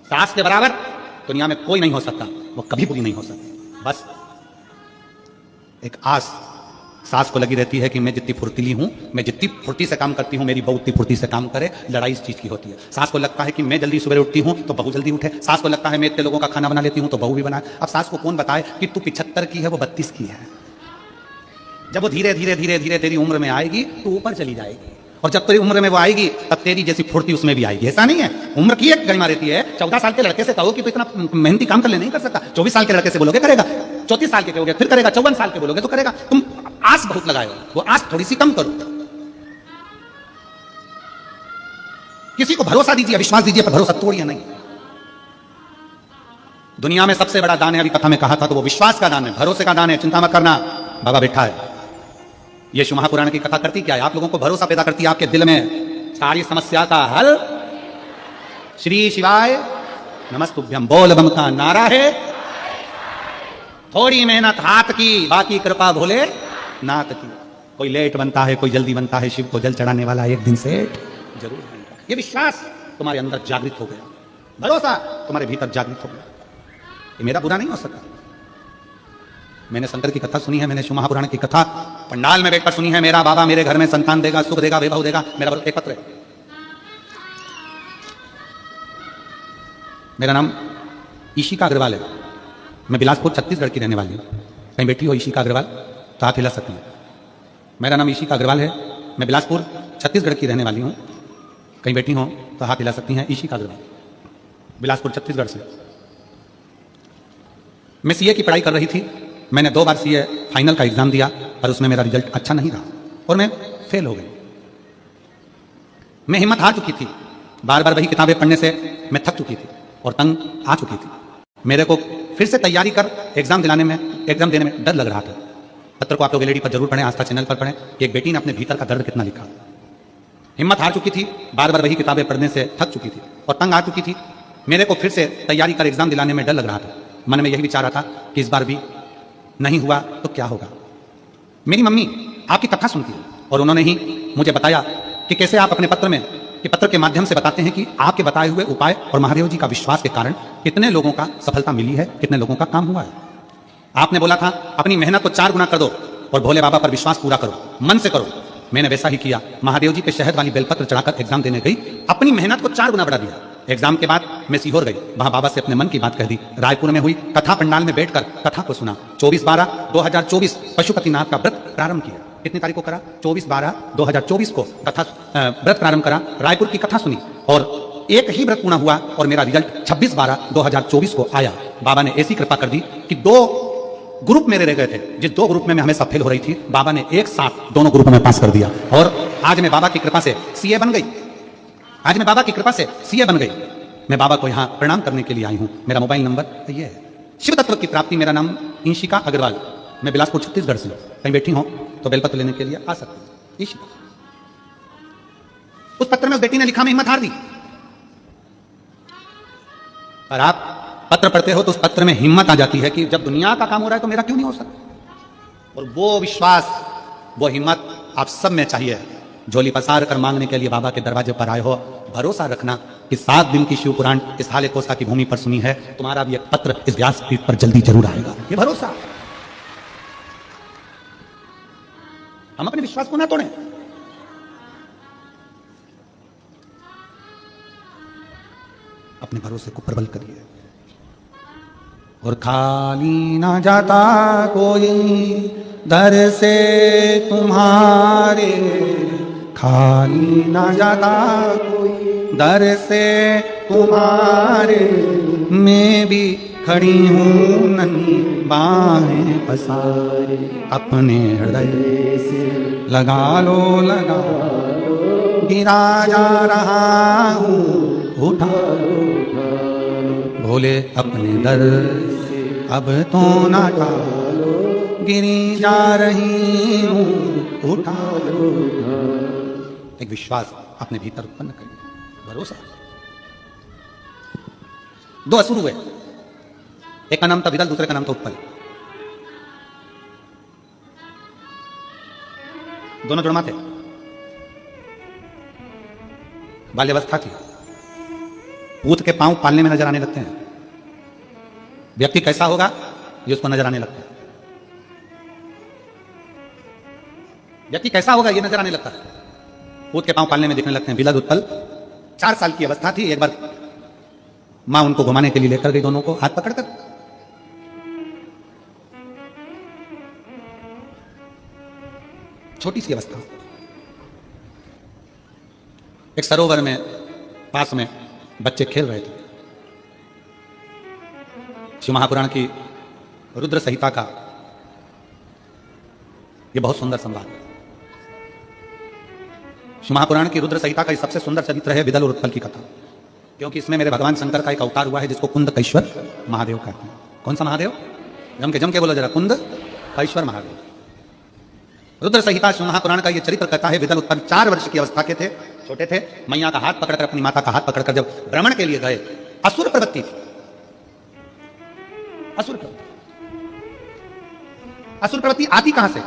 सास के बराबर दुनिया में कोई नहीं हो सकता, वो कभी बुरी नहीं हो सकती। बस एक आस सास को लगी रहती है कि मैं जितनी फुर्तीली हूं, मैं जितनी फुर्ती से काम करती हूं, मेरी बहू उतनी फुर्ती से काम करे। लड़ाई इस चीज की होती है। सास को लगता है कि मैं जल्दी सुबह उठती हूं तो बहू जल्दी उठे, सास को लगता है मैं इतने लोगों का खाना बना लेती हूं तो बहू भी बनाए। अब सास को कौन बताए कि तू 75 की है वो 32 की है। जब वो धीरे धीरे धीरे धीरे तेरी उम्र में आएगी तो ऊपर चली जाएगी, और जब तेरी उम्र में वो आएगी तब तेरी जैसी फुर्ती उसमें भी आएगी। ऐसा नहीं है, उम्र की एक गरिमा रहती है। 14 साल के लड़के से कहो कि तू इतना मेहनती काम कर ले, नहीं कर सकता। 24 साल के लड़के से बोलोगे करेगा, 34 साल के कहोगे फिर करेगा, 54 साल के बोलोगे तो करेगा। तुम आस बहुत लगाए हो, वो आस थोड़ी सी कम करो। किसी को भरोसा दीजिए, विश्वास दीजिए, पर भरोसा तोड़िए नहीं। दुनिया में सबसे बड़ा दान है, अभी कथा में कहा था, तो वो विश्वास का दान है, भरोसे का दान है। चिंता मत करना, बाबा बैठा है। ये शिव महापुराण की कथा करती क्या है? आप लोगों को भरोसा पैदा करती है आपके दिल में, सारी समस्या का हल। श्री शिवाय नमस्तुभ्यम बोल बम का नारा है। थोड़ी मेहनत हाथ की, बाकी कृपा भोले नाथ की। कोई लेट बनता है, कोई जल्दी बनता है, शिव को जल चढ़ाने वाला एक दिन सेठ जरूर बनेगा। ये विश्वास तुम्हारे अंदर जागृत हो गया, भरोसा तुम्हारे भीतर जागृत हो गया। ये मेरा बुरा नहीं हो सकता। मैंने शंकर की कथा सुनी है, मैंने शिव महापुराण की कथा पंडाल में बैठकर सुनी है। मेरा बाबा मेरे घर में संतान देगा, सुख देगा, वैभव देगा। मेरा एक पत्र है, मेरा नाम ईशिका अग्रवाल है। मैं बिलासपुर छत्तीसगढ़ की रहने वाली हूँ। कहीं बैठी हो ईशिका अग्रवाल तो हाथ हिला सकती हैं। मेरा नाम ईशिका अग्रवाल है। मैं बिलासपुर छत्तीसगढ़ की रहने वाली हूँ। कहीं बैठी हो तो हाथ हिला सकती हैं। ईशिका अग्रवाल, बिलासपुर छत्तीसगढ़ से। मैं सीए की पढ़ाई कर रही थी। मैंने 2 बार सीए फाइनल का एग्जाम दिया, पर उसमें मेरा रिजल्ट अच्छा नहीं रहा और मैं फेल हो गई। मैं हिम्मत हार चुकी थी। बार बार वही किताबें पढ़ने से मैं थक चुकी थी और तंग आ चुकी थी। मेरे को फिर से तैयारी कर एग्जाम देने में डर लग रहा था। पत्र को आप लोग एलईडी पर जरूर पढ़ें, आस्था चैनल पर पढ़ें कि एक बेटी ने अपने भीतर का दर्द कितना लिखा। हिम्मत हार चुकी थी, बार बार वही किताबें पढ़ने से थक चुकी थी और तंग आ चुकी थी। मेरे को फिर से तैयारी कर एग्जाम दिलाने में डर लग रहा था। मन में यही विचार रहा था कि इस बार भी नहीं हुआ तो क्या होगा। मेरी मम्मी आपकी कथा सुनती है और उन्होंने ही मुझे बताया कि कैसे आप अपने पत्र के माध्यम से बताते हैं कि आपके बताए हुए उपाय और महादेव जी का विश्वास के कारण कितने लोगों का सफलता मिली है, कितने लोगों का काम हुआ है। आपने बोला था अपनी मेहनत को 4 गुना कर दो और भोले बाबा पर विश्वास पूरा करो, मन से करो। मैंने वैसा ही किया। महादेव जी के शहद वाली बेलपत्र चढ़ाकर एग्जाम देने गई, अपनी मेहनत को 4 गुना बढ़ा दिया। एग्जाम के बाद मैं सीहोर गई, वहां बाबा से अपने मन की बात कह दी। रायपुर में हुई कथा पंडाल में बैठकर कथा को सुना। 24/12/2024 पशुपतिनाथ का व्रत प्रारंभ किया। कितनी तारीख को करा? 24/12/2024 को कथा व्रत प्रारंभ करा। रायपुर की कथा सुनी और एक ही व्रत पूर्ण हुआ और मेरा रिजल्ट 26/12/2024 को आया। बाबा ने ऐसी कृपा कर दी कि 2 ग्रुप मेरे रह गए थे। जिस 2 ग्रुप में मैं हमेशा फेल हो रही थी, बाबा ने एक साथ दोनों ग्रुप में पास कर दिया और आज मैं बाबा की कृपा से सीए बन गई। आज मैं बाबा की कृपा से सीए बन गई। मैं बाबा को यहां प्रणाम करने के लिए आई हूं। मेरा मोबाइल नंबर ये है। शिव तत्व की प्राप्ति। मेरा नाम ईशिका अग्रवाल। मैं बिलासपुर छत्तीसगढ़ से। कहीं बैठी हो तो बेलपत्र लेने के लिए आ सकती हूं। ईशिका। उस पत्र में उस बेटी ने लिखा, मैं हिम्मत हार दी। और आप पत्र पढ़ते हो तो उस पत्र में हिम्मत आ जाती है कि जब दुनिया का काम हो रहा है तो मेरा क्यों नहीं हो सकता। और वो विश्वास, वो हिम्मत आप सब में चाहिए। झोली पसार कर मांगने के लिए बाबा के दरवाजे पर आए हो। भरोसा रखना कि 7 दिन की शिव पुराण इस हाले कोसा की भूमि पर सुनी है। तुम्हारा भी एक पत्र इस व्यासपीठ पर जल्दी जरूर आएगा। ये भरोसा। हम अपने विश्वास को ना तोड़ें। अपने भरोसे को प्रबल करिए। और खाली ना जाता कोई दर से तुम्हारे, खाली ना जाता कोई दर से तुम्हारे। मैं भी खड़ी हूँ नन्ही बाहें पसारे, अपने हृदय से लगा लो, लगा लो। गिरा जा रहा हूँ, उठा लो, भोले अपने दर से अब तो ना टालो। गिरी जा रही हूँ, उठा लो। एक विश्वास अपने भीतर उत्पन्न करिए, भरोसा। 2 असुर हुए। एक का नाम था विदल, दूसरे का नाम था उत्पल। दोनों जुड़वा थे। बाल्यावस्था थी। पूत के पांव पालने में नजर आने लगते हैं। व्यक्ति कैसा होगा ये उसको नजर आने लगता है। व्यक्ति कैसा होगा ये नजर आने लगता है। पूत के पांव पालने में दिखने लगते हैं। बिलद उत्पल 4 साल की अवस्था थी। एक बार मां उनको घुमाने के लिए लेकर गई, दोनों को हाथ पकड़कर। छोटी सी अवस्था। एक सरोवर में पास में बच्चे खेल रहे थे। शिव महापुराण की रुद्र संहिता का यह बहुत सुंदर संवाद। शिव महापुराण की रुद्र संहिता का सबसे सुंदर चरित्र है विदल और उत्पल की कथा, क्योंकि इसमें मेरे भगवान शंकर का एक अवतार हुआ है जिसको कुंद कैश्वर महादेव कहते हैं। कौन सा महादेव? जम के बोलो जरा। कुंद कैश्वर महादेव। रुद्र संहिता शिव महापुराण का यह चरित्र कहता है विदल उत्पल 4 वर्ष की अवस्था के थे, छोटे थे। मैया का हाथ पकड़कर, अपनी माता का हाथ पकड़कर जब भ्रमण के लिए गए, असुर प्रवृत्ति थी। असुर प्रवृत्ति आती कहां से?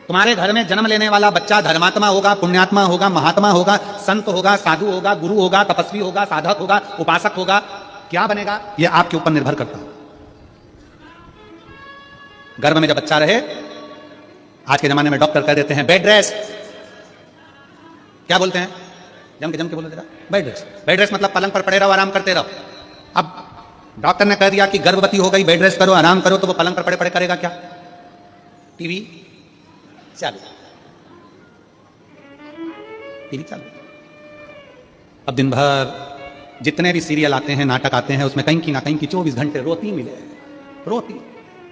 तुम्हारे घर में जन्म लेने वाला बच्चा धर्मात्मा होगा, पुण्यात्मा होगा, महात्मा होगा, संत होगा, साधु होगा, गुरु होगा, तपस्वी होगा, साधक होगा, उपासक होगा। क्या बनेगा यह आपके ऊपर निर्भर करता है। गर्भ में जब बच्चा रहे, आज के जमाने में डॉक्टर कह देते हैं बेड रेस्ट। क्या बोलते हैं? जम के बोलो जरा। Bed rest. बेड रेस्ट मतलब पलंग पर पड़े रहो, आराम करते रहो। अब डॉक्टर ने कह दिया कि गर्भवती हो गई, बेड रेस्ट करो, आराम करो, तो वो पलंग पर पड़े पड़े करेगा क्या? टीवी चालू, टीवी चालू। अब दिन भर जितने भी सीरियल आते हैं, नाटक आते हैं, उसमें कहीं की ना कहीं की 24 घंटे रोती मिले, रोती।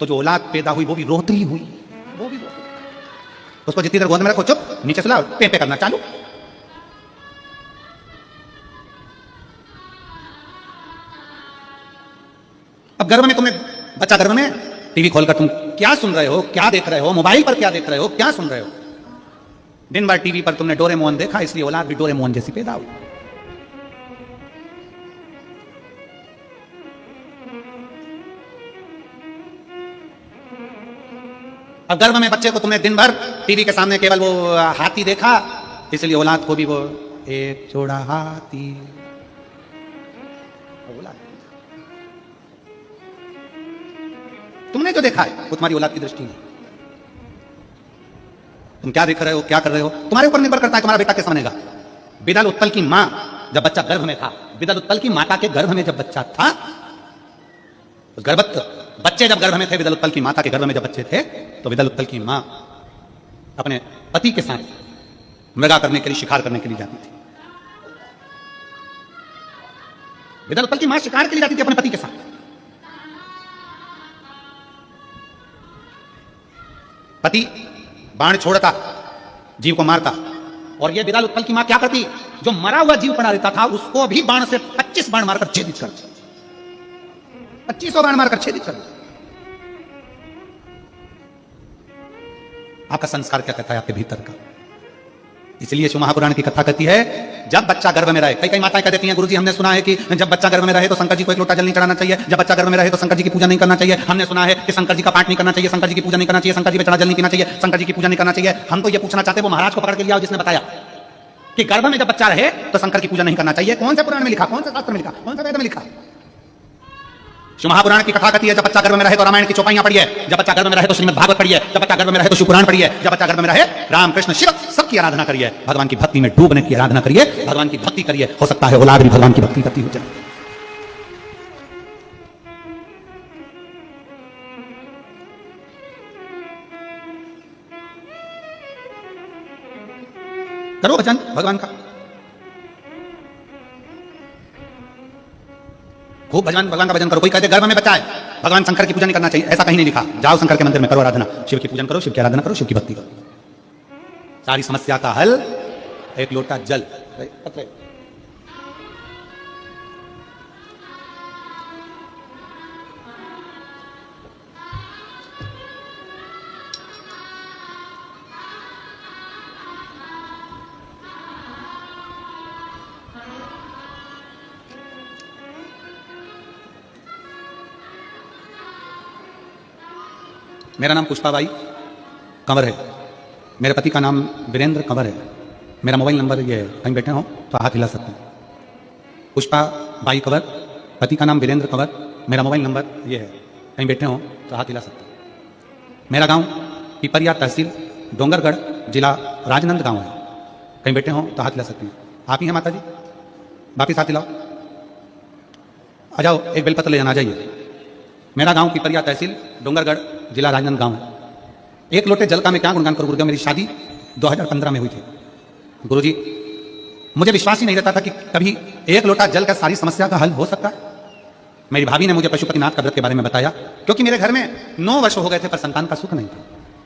तो जो औलाद पैदा हुई वो भी रोती हुई, वो भी रोती। उसको जितनी देर गोद में रखो चुप, नीचे सुलाओ, पे करना चालू। अब गर्भ में तुमने बच्चा गर्भ में, टीवी खोलकर तुम क्या सुन रहे हो, क्या देख रहे हो, मोबाइल पर क्या देख रहे हो, क्या सुन रहे हो? दिन भर टीवी पर तुमने डोरेमोन देखा, इसलिए औलाद भी डोरेमोन जैसी पैदा हुई। अब गर्भ में बच्चे को तुमने दिन भर टीवी के सामने केवल वो हाथी देखा, इसलिए औलाद को भी वो एक जोड़ा हाथी। तुमने जो देखा है वो तुम्हारी औलाद की दृष्टि नहीं। तुम क्या देख रहे हो, क्या कर रहे हो, तुम्हारे ऊपर निर्भर करता है तुम्हारा बेटा कैसा बनेगा। बिदल उत्पल की मां जब बच्चा गर्भ में था, बिदल उत्पल की माता के गर्भ में जब बच्चा था, उस गर्भस्थ बच्चे जब गर्भ में थे, बिदल उत्पल की माता के गर्भ में जब बच्चे थे, तो बिदल उत्पल की मां अपने पति के साथ मृगा करने के लिए, शिकार करने के लिए जाती थी। बिदल उत्पल की मां शिकार के लिए जाती थी अपने पति के साथ। पति बाण छोड़ता, जीव को मारता, और ये बिदल उत्पल की मां क्या करती, जो मरा हुआ जीव पड़ा रहता था उसको भी बाण से 25 बाण मारकर छेदित कर, 2500 बाण मारकर छेदित कर। आपका संस्कार क्या कहता है आपके भीतर का? इसलिए शिव महापुराण की कथा कहती है जब बच्चा गर्भ में रहे, कई कई माताएं कह देती हैं गुरुजी हमने सुना है कि जब बच्चा गर्भ में रहे तो शंकर जी को एक लोटा जल नहीं चढ़ाना चाहिए, जब बच्चा गर्भ में रहे तो शंकर जी की पूजा नहीं करना चाहिए, हमने सुना है कि शंकर जी का पाठ नहीं करना चाहिए, शंकर जी की पूजा नहीं करना चाहिए, शंकर जी पे चढ़ा जल नहीं पीना चाहिए, शंकर जी की पूजा नहीं करना चाहिए। हम तो ये पूछना चाहते हैं वो महाराज को पकड़ के लिया जिसने बताया कि गर्भ में जब बच्चा रहे तो शंकर की पूजा नहीं करना चाहिए। कौन से पुराण में लिखा, कौन से शास्त्र में लिखा, कौन से वेद में लिखा? शिव महापुराण की कथा कहती है जब बच्चा गर्भ में रहे तो रामायण की चौपाइयां पढ़िए, जब बच्चा गर्भ में रहे तो श्रीमद् भागवत पढ़िए, जब बच्चा गर्भ में रहे तो शिव पुराण पढ़िए, जब बच्चा गर्भ में रहे राम कृष्ण शिव सबकी आराधना करिए, भगवान की भक्ति में डूबने की आराधना करिए, भगवान की भक्ति करिए। हो सकता है औलाद भी भगवान की भक्ति करती हो जाए। करो भजन भगवान का, खूब भगवान का भजन करो। कोई कहते गर्भ में बच्चा है भगवान शंकर की पूजा नहीं करना चाहिए, ऐसा कहीं नहीं लिखा। जाओ शंकर के मंदिर में करो आराधना, शिव की पूजन करो, शिव की आराधना करो, शिव की भक्ति करो। सारी समस्या का हल एक लोटा जल। मेरा नाम पुष्पाबाई कंवर है, मेरे पति का नाम वीरेंद्र कंवर है। मेरा मोबाइल नंबर ये है, कहीं बैठे हो तो हाथ हिला सकते हैं। पुष्पाबाई कंवर, पति का नाम वीरेंद्र कंवर, मेरा मोबाइल नंबर ये है, कहीं बैठे हो तो हाथ हिला सकते हैं। मेरा गांव पिपरिया तहसील डोंगरगढ़ जिला राजनंद गांव है, कहीं बैठे हो तो हाथ हिला सकते हैं। आप ही हैं माता जी, वापिस हाथ हिलाओ, आ जाओ, एक बेलपत्र ले जाना, आ जाइए। मेरा गांव पिपरिया तहसील डोंगरगढ़ जिला राजनंद गांव है। एक लोटे जल का मैं क्या गुणगान करूं गुरुदेव, मेरी शादी 2015 में हुई थी। गुरुजी मुझे विश्वास ही नहीं रहता था कि कभी एक लोटा जल का सारी समस्या का हल हो सकता है। मेरी भाभी ने मुझे पशुपतिनाथ का व्रत के बारे में बताया, क्योंकि मेरे घर में 9 वर्ष हो गए थे पर संतान का सुख नहीं था,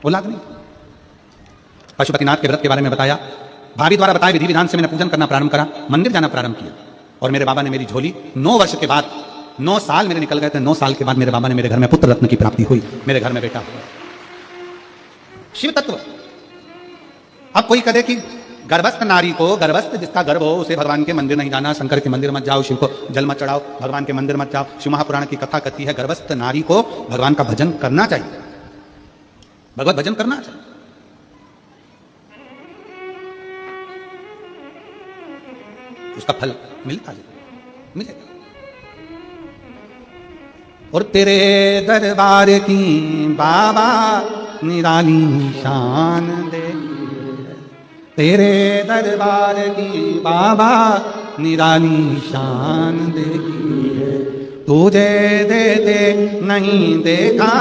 औलाद नहीं। पशुपतिनाथ के व्रत के बारे में बताया, भाभी द्वारा बताए विधि विधान से मैंने पूजन करना प्रारंभ करा, मंदिर जाना प्रारंभ किया, और मेरे बाबा ने मेरी झोली 9 वर्ष के बाद, 9 साल मेरे निकल गए थे, 9 साल के बाद मेरे बाबा ने मेरे घर में पुत्र रत्न की प्राप्ति हुई, मेरे घर में बेटा हुआ। शिव तत्व। अब कोई कहे कि गर्भस्थ नारी को, गर्भस्थ जिसका गर्भ हो उसे भगवान के मंदिर नहीं जाना, शंकर के मंदिर मत जाओ, शिव को जल मत चढ़ाओ, भगवान के मंदिर मत जाओ। शिव महापुराण की कथा कहती है गर्भस्थ नारी को भगवान का भजन करना चाहिए, भगवत भजन करना चाहिए। उसका फल मिलता है, मिलेगा। और तेरे दरबार की बाबा निराली शान देगी, तेरे दरबार की बाबा निराली शान देगी। तुझे दे दे नहीं देखा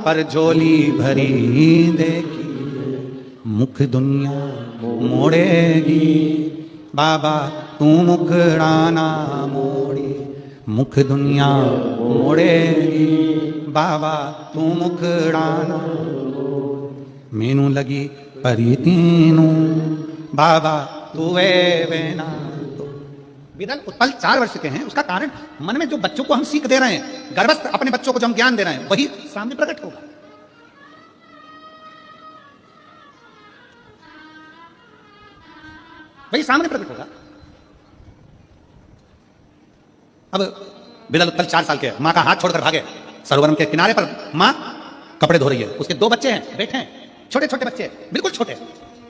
पर झोली भरी देखी, मुख दुनिया मोड़ेगी, बाबा तू मुखड़ाना मोड़ी, मुख दुनिया मोड़ेगी, बाबा तू मुखड़ाना, मैनू लगी परी तीनू, बाबा तू वेना। विदल उत्पल 4 वर्ष के हैं, उसका कारण मन में जो बच्चों को हम सीख दे रहे हैं, गर्भस्थ अपने बच्चों को जो हम ज्ञान दे रहे हैं, वही सामने प्रकट होगा। वही सामने प्रकट होगा। अब विदल उत्पल 4 साल के, मां का हाथ छोड़कर भागे, सरोवर के किनारे पर मां कपड़े धो रही है, उसके 2 बच्चे हैं, बैठे हैं, छोटे छोटे बच्चे, बिल्कुल छोटे,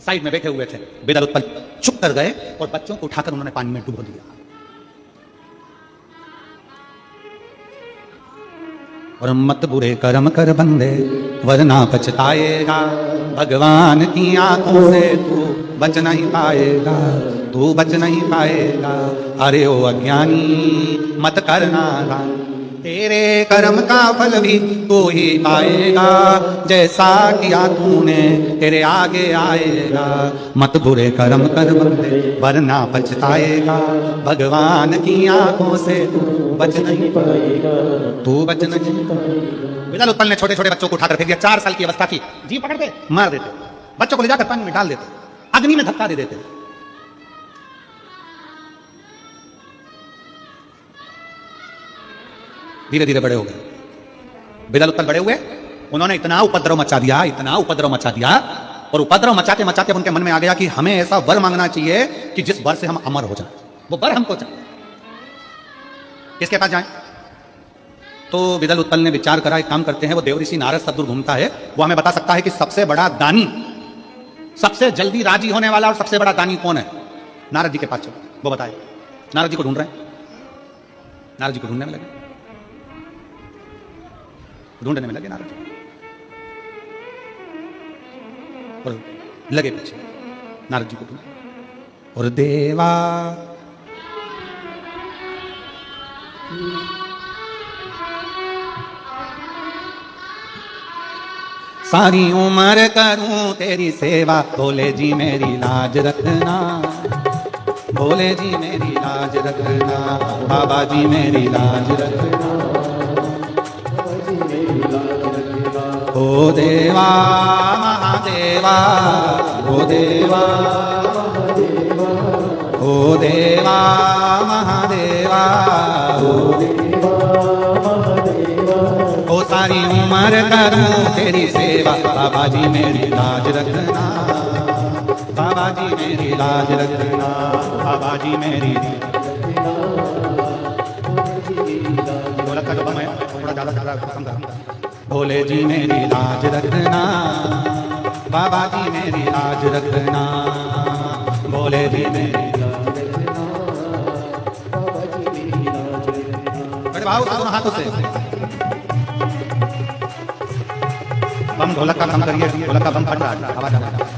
साइड में बैठे हुए थे। विदल उत्पल चुप कर गए और बच्चों को उठाकर उन्होंने पानी में डुबो दिया। और मत बुरे कर्म कर बंदे वरना पछताएगा, भगवान की आंखों से तू बच नहीं पाएगा, तू बच नहीं पाएगा। अरे ओ अज्ञानी मत करना दान, तेरे कर्म का फल भी तू ही पाएगा, जैसा किया तूने तेरे आगे आएगा। मत बुरे कर्म कर बंदे वरना पछताएगा, भगवान की आंखों से तू बच नहीं पाएगा, तू बच नहीं पाएगा। विदल उत्पल ने छोटे छोटे बच्चों को उठाकर फेंक दिया। 4 साल की अवस्था थी, जी पकड़ते मार देते, बच्चों को ले जाकर पानी में डाल देते, अग्नि में धक्का दे देते। धीरे धीरे बड़े हो गए, विदल उत्पल बड़े हुए, उन्होंने इतना उपद्रव मचा दिया, इतना उपद्रव मचा दिया, और उपद्रव मचाते मचाते उनके मन में आ गया कि हमें ऐसा वर मांगना चाहिए कि जिस वर से हम अमर हो जाएं। वो वर हमको चाहिए। किसके पास जाएं? तो विदल उत्पल ने विचार करा, एक काम करते हैं, वो देवऋषि नारद सद्गुरु घूमता है, वो हमें बता सकता है कि सबसे बड़ा दानी, सबसे जल्दी राजी होने वाला और सबसे बड़ा दानी कौन है। नारद जी के पास चलो, वो बताए। नारद जी को ढूंढ रहे हैं, नारद जी को ढूंढने में लगे, ढूंढने में लगे नारद जी, और लगे पीछे नारद जी को ढूंढ। और देवा सारी उम्र करूं तेरी सेवा, भोले जी मेरी लाज रखना, भोले जी मेरी लाज रखना, बाबा जी मेरी लाज रखना, ओ देवा महादेवा, ओ देवा महादेवा, ओ देवा महादेवा, ओ देवा महादेवा, ओ सारी उम्र करूं तेरी सेवा, बाबा जी मेरी लाज रखना, बाबा जी मेरी लाज रखना, बाबा जी मेरी ढोलक का जो बम है थोड़ा ज्यादा कम कर। भोले जी मेरी लाज रखना, बाबा जी मेरी लाज रखना, भोले जी मेरी लाज रखना, बाबा जी मेरी लाज रखना। अरे भाव दोनों हाथों से बम, ढोलक का कम करिए, ढोलक का बम फट रहा है, आवाज आ रहा है।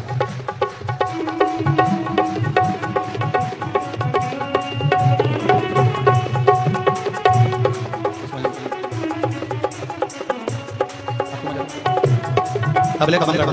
तबले का बम कर दो।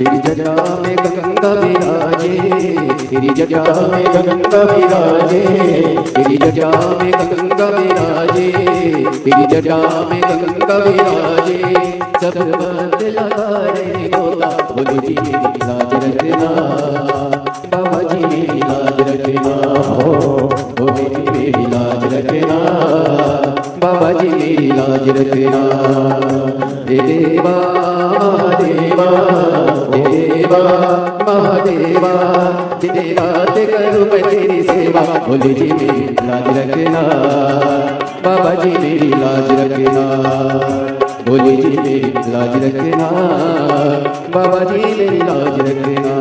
तेरी जटा में गंगा विराजे, तेरी जटा में गंगा विराजे, तेरी जटा में गंगा विराजे, तेरी जटा में गंगा विराजे सब बंद लगा रे गोता बोले जी मेरी लाज रखना बाबा जी मेरी लाज रखना बोले जी मेरी लाज रखना बाबा जी मेरी लाज रखना हे देवा महादेवा हे देवा महादेवा तेरे बात करूं मैं तेरी सेवा बोले जी मेरी लाज रखना बाबा जी मेरी लाज रखना बोले जी मेरी लाज रखना बाबा जी मेरी लाज रखना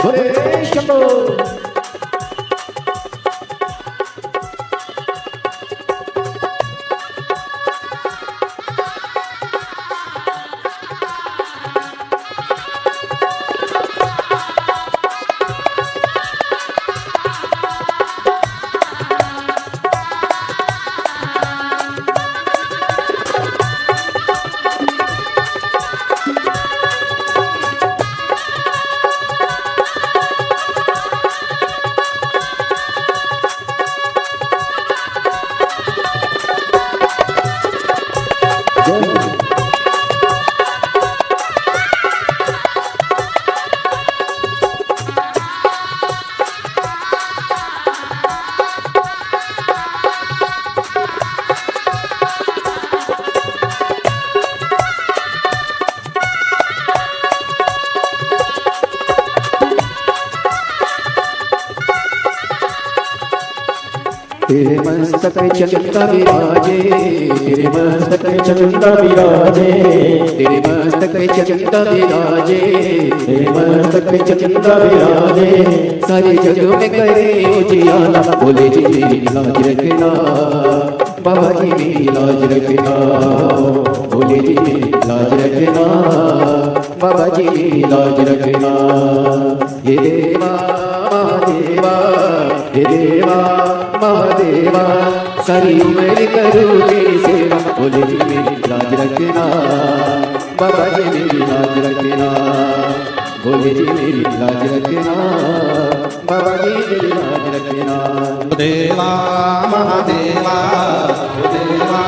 बोले शंभो तेरे मस्तक पे चंदा विराजे तेरे मस्तक पे चंदा विराजे तेरे मस्तक पे चंदा विराजे तेरे मस्तक पे चंदा विराजे सारे जग में करे उजियाला बोले जी मेरी लाज रखना बाबा जी मेरी लाज रखना बोले जी मेरी लाज रखना बाबा जी मेरी लाज रखना हे देवा महादेवा हे देवा महादेवा सारी उम्र करूँ तेरी सेवा बोले जी मेरी लाज रखना बाबा जी मेरी लाज रखना बोले जी मेरी लाज रखना बाबा जी मेरी लाज रखना देवा महादेवा देवा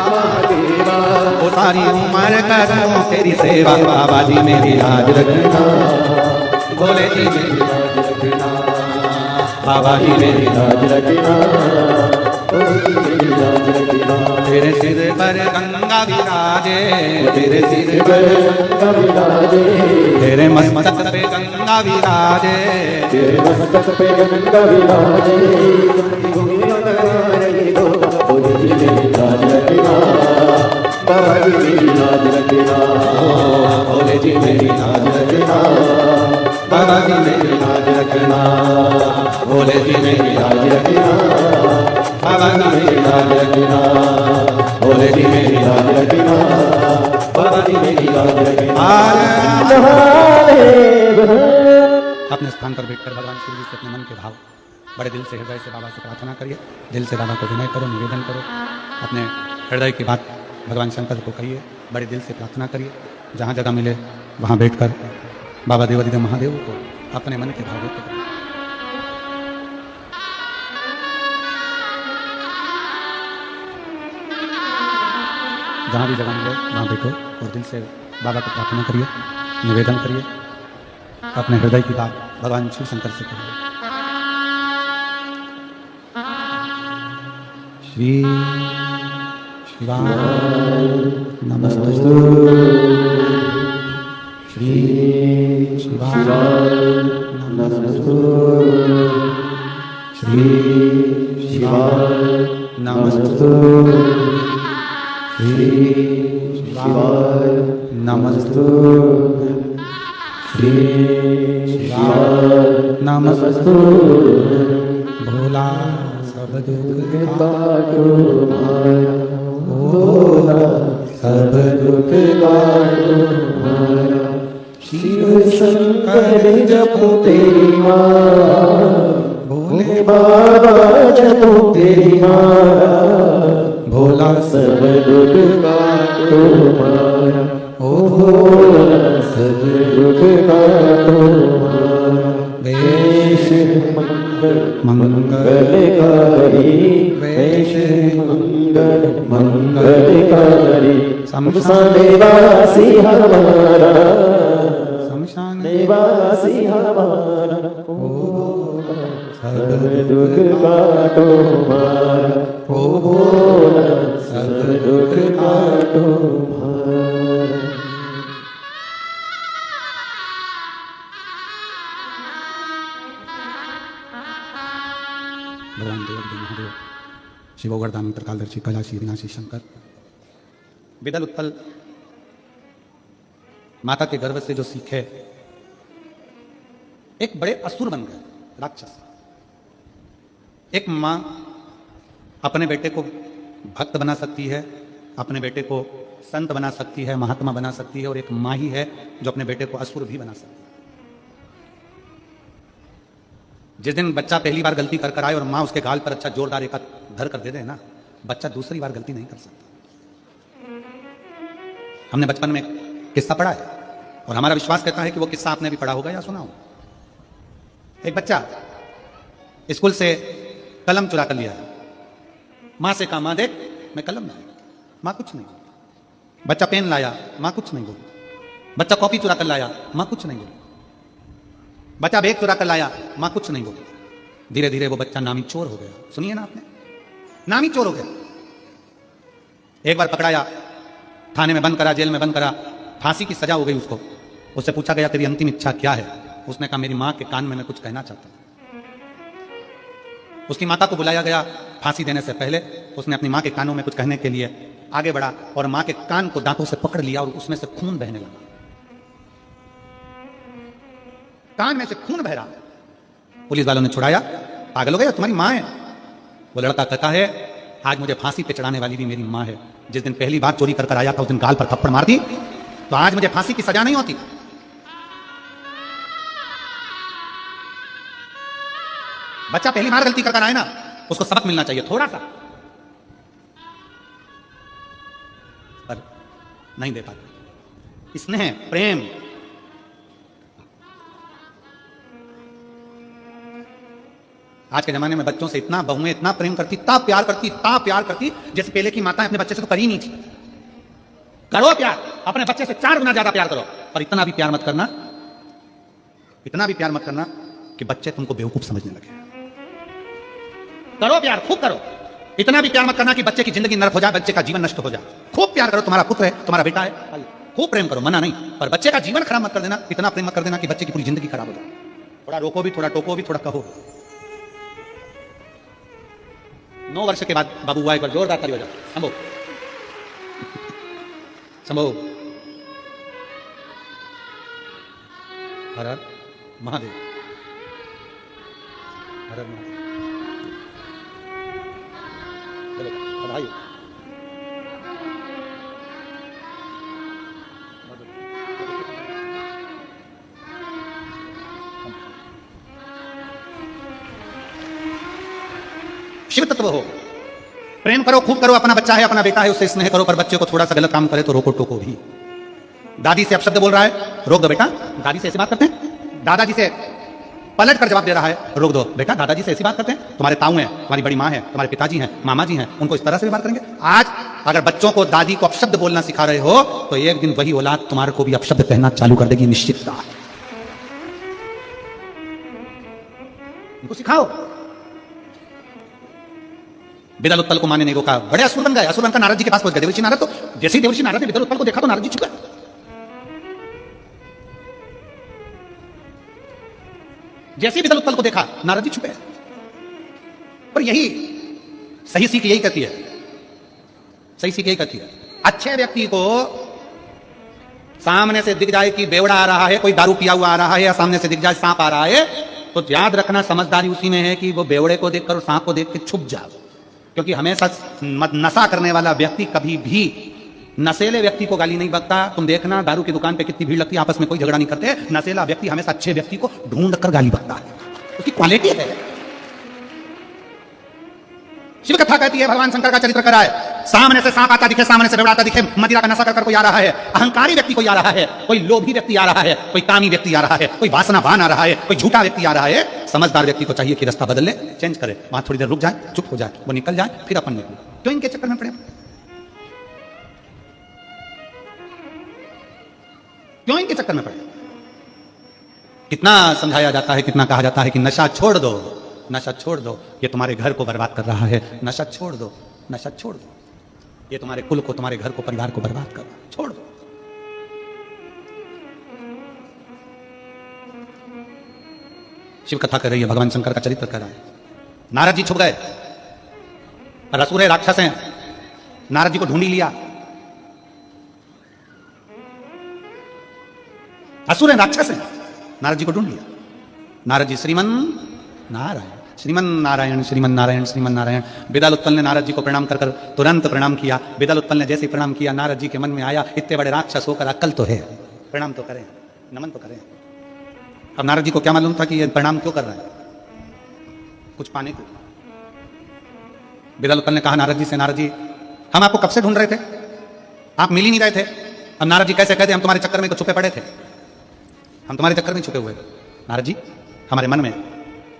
महादेवा वो सारी उम्र करूं तेरी सेवा बाबा जी मेरी लाज रखना बोले जी मेरी लाज रखना बाबा जी मेरी लाज रखना तेरे सिर पर गंगा विराजे तेरे सिर पर गंगा विराजे तेरे मस्तक पे गंगा विराजे तेरे मस्तक पे गंगा विराजे बोले जी मेरी लाज रखना बाबा जी मेरी लाज रखना बोले जी मेरी लाज रखना बाबा जी मेरी लाज रखना बोले जी मेरी लाज रखना बाबा जी मेरी लाज रखना बोले जी मेरी लाज रखना बाबा जी मेरी लाज रखना। अपने स्थान पर बैठकर भगवान शिव जी से अपने मन के भाव बड़े दिल से हृदय से बाबा से प्रार्थना करिए। दिल से बाबा को विनय करो, निवेदन करो, अपने हृदय की बात भगवान शंकर को कहिए, बड़े दिल से प्रार्थना करिए। जहाँ जगह मिले वहाँ बैठकर बाबा देवादिदेव महादेव को अपने मन के भाव व्यक्त करें। जहाँ भी जगह मिले वहाँ बैठो और दिल से बाबा को प्रार्थना करिए, निवेदन करिए, अपने हृदय की बात भगवान शिव शंकर से करिए। श्री शिवाय नमस्तु, श्री शिवाय नमस्तु, श्री शिवाय नमस्तु श्री शिवाय नमस्तु श्री शिवाय नमस्तु भोला सब दुख काटो माया भोला सब दुख काटो माया शिव शंकर जपो तेरी माया भोले बाबा जपो तेरी माया भोला सब दुख काटो माया ओ भोला सब दुख काटो माया वेश मंगलकारी वेश मंगलकारी शमशान निवासी हमारा शमशान निवासी हमारा ओ सब दुख काटो मारा ओ भोला सब दुख काटो मारा। भगवान देव महादेव शिवोगरदानी त्रिकालदर्शी कैलाशी विनाशी शंकर विदल उत्पल माता के गर्भ से जो सीखे एक बड़े असुर बन गए, राक्षस। एक मां अपने बेटे को भक्त बना सकती है, अपने बेटे को संत बना सकती है, महात्मा बना सकती है, और एक मां ही है जो अपने बेटे को असुर भी बना सकती है। जिस दिन बच्चा पहली बार गलती कर आए और मां उसके गाल पर अच्छा जोरदार एक धर कर दे दे ना, बच्चा दूसरी बार गलती नहीं कर सकता। हमने बचपन में किस्सा पढ़ा है और हमारा विश्वास कहता है कि वो किस्सा आपने भी पढ़ा होगा या सुना होगा। एक बच्चा स्कूल से कलम चुरा कर लिया, मां से कहा मां देख मैं कलम लाया, मां कुछ नहीं बोली। बच्चा पेन लाया, मां कुछ नहीं बोली। बच्चा कॉपी चुरा कर लाया, मां कुछ नहीं बोली। बच्चा बैग चुरा कर लाया, मां कुछ नहीं बोली। धीरे धीरे वो बच्चा नामी चोर हो गया। सुनिए ना आपने, नामी चोर हो गया। एक बार पकड़ाया, थाने में बंद करा, जेल में बंद करा, फांसी की सजा हो गई उसको। उससे पूछा गया तेरी अंतिम इच्छा क्या है? उसने कहा मेरी मां के कान में मैं कुछ कहना चाहता हूं। उसकी माता को बुलाया गया। फांसी देने से पहले उसने अपनी मां के कानों में कुछ कहने के लिए आगे बढ़ा और मां के कान को दांतों से पकड़ लिया और उसमें से खून बहने लगा। कान में से खून बह रहा। पुलिस वालों ने छुड़ाया। पागल हो गया, तुम्हारी मां है। वो लड़का कहता है आज मुझे फांसी पे चढ़ाने वाली भी मेरी मां है। जिस दिन पहली बार चोरी कर आया था उस दिन गाल पर थप्पड़ मार दी, तो आज मुझे फांसी की सजा नहीं होती। बच्चा पहली बार गलती कर आए ना, उसको सबक मिलना चाहिए थोड़ा सा, पर नहीं दे पाते। स्नेह, प्रेम, आज के जमाने में बच्चों से इतना बहुएं इतना प्रेम करती, इतना प्यार करती, जैसे पहले की माताएं अपने बच्चे से तो करी नहीं थी। करो प्यार, अपने बच्चे से 4 गुना ज्यादा प्यार करो, पर इतना भी प्यार मत करना कि बच्चे तुमको बेवकूफ समझने लगे। करो प्यार, खूब करो। इतना भी प्यार मत करना कि बच्चे की जिंदगी नरक हो जाए, बच्चे का जीवन नष्ट हो जाए। खूब प्यार करो, तुम्हारा पुत्र है, तुम्हारा बेटा है, खूब प्रेम करो, मना नहीं, पर बच्चे का जीवन खराब मत कर देना। इतना प्रेम मत कर देना कि बच्चे की पूरी जिंदगी खराब हो जाए। थोड़ा रोको भी, थोड़ा टोको भी, थोड़ा कहो। 9 वर्ष के बाद बाबू हुआ, एक बार जोरदार ताली बजा। संभव संभव। हर हर महादेव, हर हर महादेव। चलो बधाई। शिव तत्व हो, प्रेम करो, खूब करो। अपना बच्चा है, अपना बेटा है, उससे स्नेह करो, पर बच्चे को थोड़ा सा गलत काम करे तो रोको टोको भी। दादी से अपशब्द बोल रहा है, रोक दो बेटा। दादी से ऐसी बात करते हैं, दादाजी से पलट कर जवाब दे रहा है, रोक दो बेटा। दादाजी से ऐसी बात करते हैं, तुम्हारे ताऊ हैं, तुम्हारी बड़ी माँ है, तुम्हारे पिताजी हैं, मामा जी हैं, उनको इस तरह से भी बात करेंगे। आज अगर बच्चों को दादी को अपशब्द बोलना सिखा रहे हो तो एक दिन वही औलाद तुम्हारे को भी अपशब्द कहना चालू कर देगी, निश्चितता। उनको सिखाओ। विदल उत्पल को माने नहीं रोका, बड़े असुर बन गए। असुर बनकर नारद जी के पास पहुंच गए। देवर्षि नारद तो जैसे ही देवर्षि नारद ने विदल उत्पल को देखा तो नारद जी छुपे। जैसे ही विदल उत्पल को देखा नारद जी छुपे। पर यही सही सीख यही कहती है, सही सीख यही कहती है। अच्छे व्यक्ति को सामने से दिख जाए कि बेवड़ा आ रहा है, कोई दारू पिया हुआ आ रहा है, या सामने से दिख जाए सांप आ रहा है, तो याद रखना समझदारी उसी में है कि वो बेवड़े को देखकर और सांप को देख के छुप जाओ। क्योंकि हमेशा नशा करने वाला व्यक्ति कभी भी नशेले व्यक्ति को गाली नहीं बकता। तुम देखना दारू की दुकान पे कितनी भीड़ लगती है, आपस में कोई झगड़ा नहीं करते। नशेला व्यक्ति हमेशा अच्छे व्यक्ति को ढूंढ कर गाली बकता है, उसकी क्वालिटी है। शिव कथा कहती है भगवान शंकर का चरित्र करा है, सामने से सांप आता दिखे, सामने से बेवड़ा आता दिखे, मदिरा का नशा कर कोई आ रहा है, अहंकारी व्यक्ति कोई आ रहा है, कोई लोभी व्यक्ति आ रहा है, कोई कामी व्यक्ति आ रहा है, कोई वासनावान आ रहा है, कोई झूठा व्यक्ति आ रहा है। समझदार व्यक्ति को चाहिए कि रास्ता बदल ले, चेंज करे, वहां थोड़ी देर रुक जाए, चुप हो जाए, वो निकल जाए, फिर अपन निकले। क्यों इनके चक्कर में पड़े, क्यों इनके चक्कर में पड़े? कितना समझाया जाता है, कितना कहा जाता है कि नशा छोड़ दो, नशा छोड़ दो, ये तुम्हारे घर को बर्बाद कर रहा है, नशा छोड़ दो, नशा छोड़ दो, ये तुम्हारे कुल को, तुम्हारे घर को, परिवार को बर्बाद कर रहा है, छोड़ दो। शिव कथा कर रही है, भगवान शंकर का चरित्र कर रहा है। नारद जी छुप गए, असुर है, राक्षस हैं, नारद जी को ढूंढ लिया। असुर है, राक्षस हैं, नारद जी को ढूंढ लिया। नारद जी श्रीमन नारायण, श्रीमन नारायण, श्रीमन नारायण, श्रीमन नारायण। बिदल उत्पल ने नारद जी को प्रणाम कर तुरंत प्रणाम किया। बिदल उत्पल ने जैसे ही प्रणाम किया, नारद जी के मन में आया, इतने बड़े राक्षस होकर अक्ल तो है, प्रणाम तो करें, नमन तो करें। अब नारद जी को क्या मालूम था कि ये प्रणाम क्यों कर रहा है, कुछ पाने को। बिदल उत्पल ने कहा नारद जी से, नारद जी हम आपको कब से ढूंढ रहे थे, आप मिल ही नहीं रहे थे। अब नारद जी कैसे कहते, हम तुम्हारे चक्कर में तो छुपे पड़े थे, हम तुम्हारे चक्कर में छुपे हुए। नारद जी हमारे मन में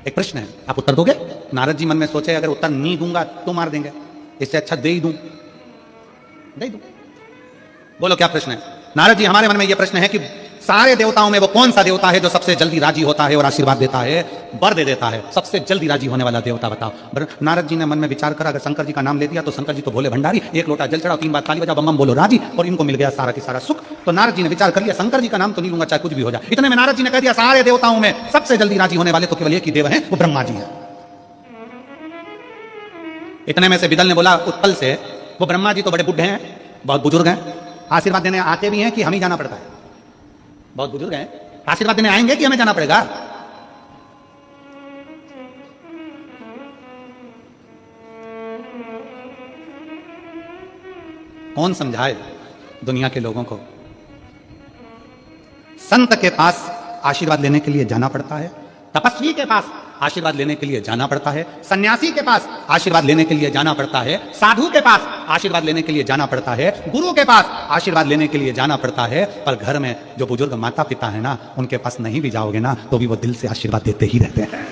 एक प्रश्न है, आप उत्तर दोगे? नारद जी मन में सोचे, अगर उत्तर नहीं दूंगा तो मार देंगे, इससे अच्छा दे ही दूं, दे ही दूं। बोलो क्या प्रश्न है? नारद जी हमारे मन में यह प्रश्न है कि सारे देवताओं में वो कौन सा देवता है जो सबसे जल्दी राजी होता है और आशीर्वाद देता है, वर दे देता है, सबसे जल्दी राजी होने वाला देवता बताओ। नारद जी ने मन में विचार करा, अगर शंकर जी का नाम ले दिया तो शंकर जी तो भोले भंडारी, एक लोटा जल चढ़ाओ, 3 बार ताली बजाओ, बम बम बोलो राजी, और इनको मिल गया सारा की सारा सुख। तो नारद जी ने विचार कर लिया, शंकर जी का नाम तो नहीं लूंगा चाहे कुछ भी हो जाए। इतने में नारद जी ने कह दिया, सारे देवताओं में सबसे जल्दी राजी होने वाले तो केवल एक ही देव है, वो ब्रह्मा जी है। इतने में से बिदल ने बोला उत्पल से, वो ब्रह्मा जी तो बड़े बुढ़े हैं, बहुत बुजुर्ग हैं, आशीर्वाद देने आते भी हैं कि हम ही जाना पड़ता है, बहुत बुजुर्ग हैं, आशीर्वाद देने आएंगे कि हमें जाना पड़ेगा? कौन समझाए दुनिया के लोगों को? संत के पास आशीर्वाद लेने के लिए जाना पड़ता है, तपस्वी के पास आशीर्वाद लेने के लिए जाना पड़ता है, सन्यासी के पास आशीर्वाद लेने के लिए जाना पड़ता है, साधु के पास आशीर्वाद लेने के लिए जाना पड़ता है, गुरु के पास आशीर्वाद लेने के लिए जाना पड़ता है। पर घर में जो बुजुर्ग माता पिता है ना, उनके पास नहीं भी जाओगे ना तो भी वो दिल से आशीर्वाद देते ही रहते हैं,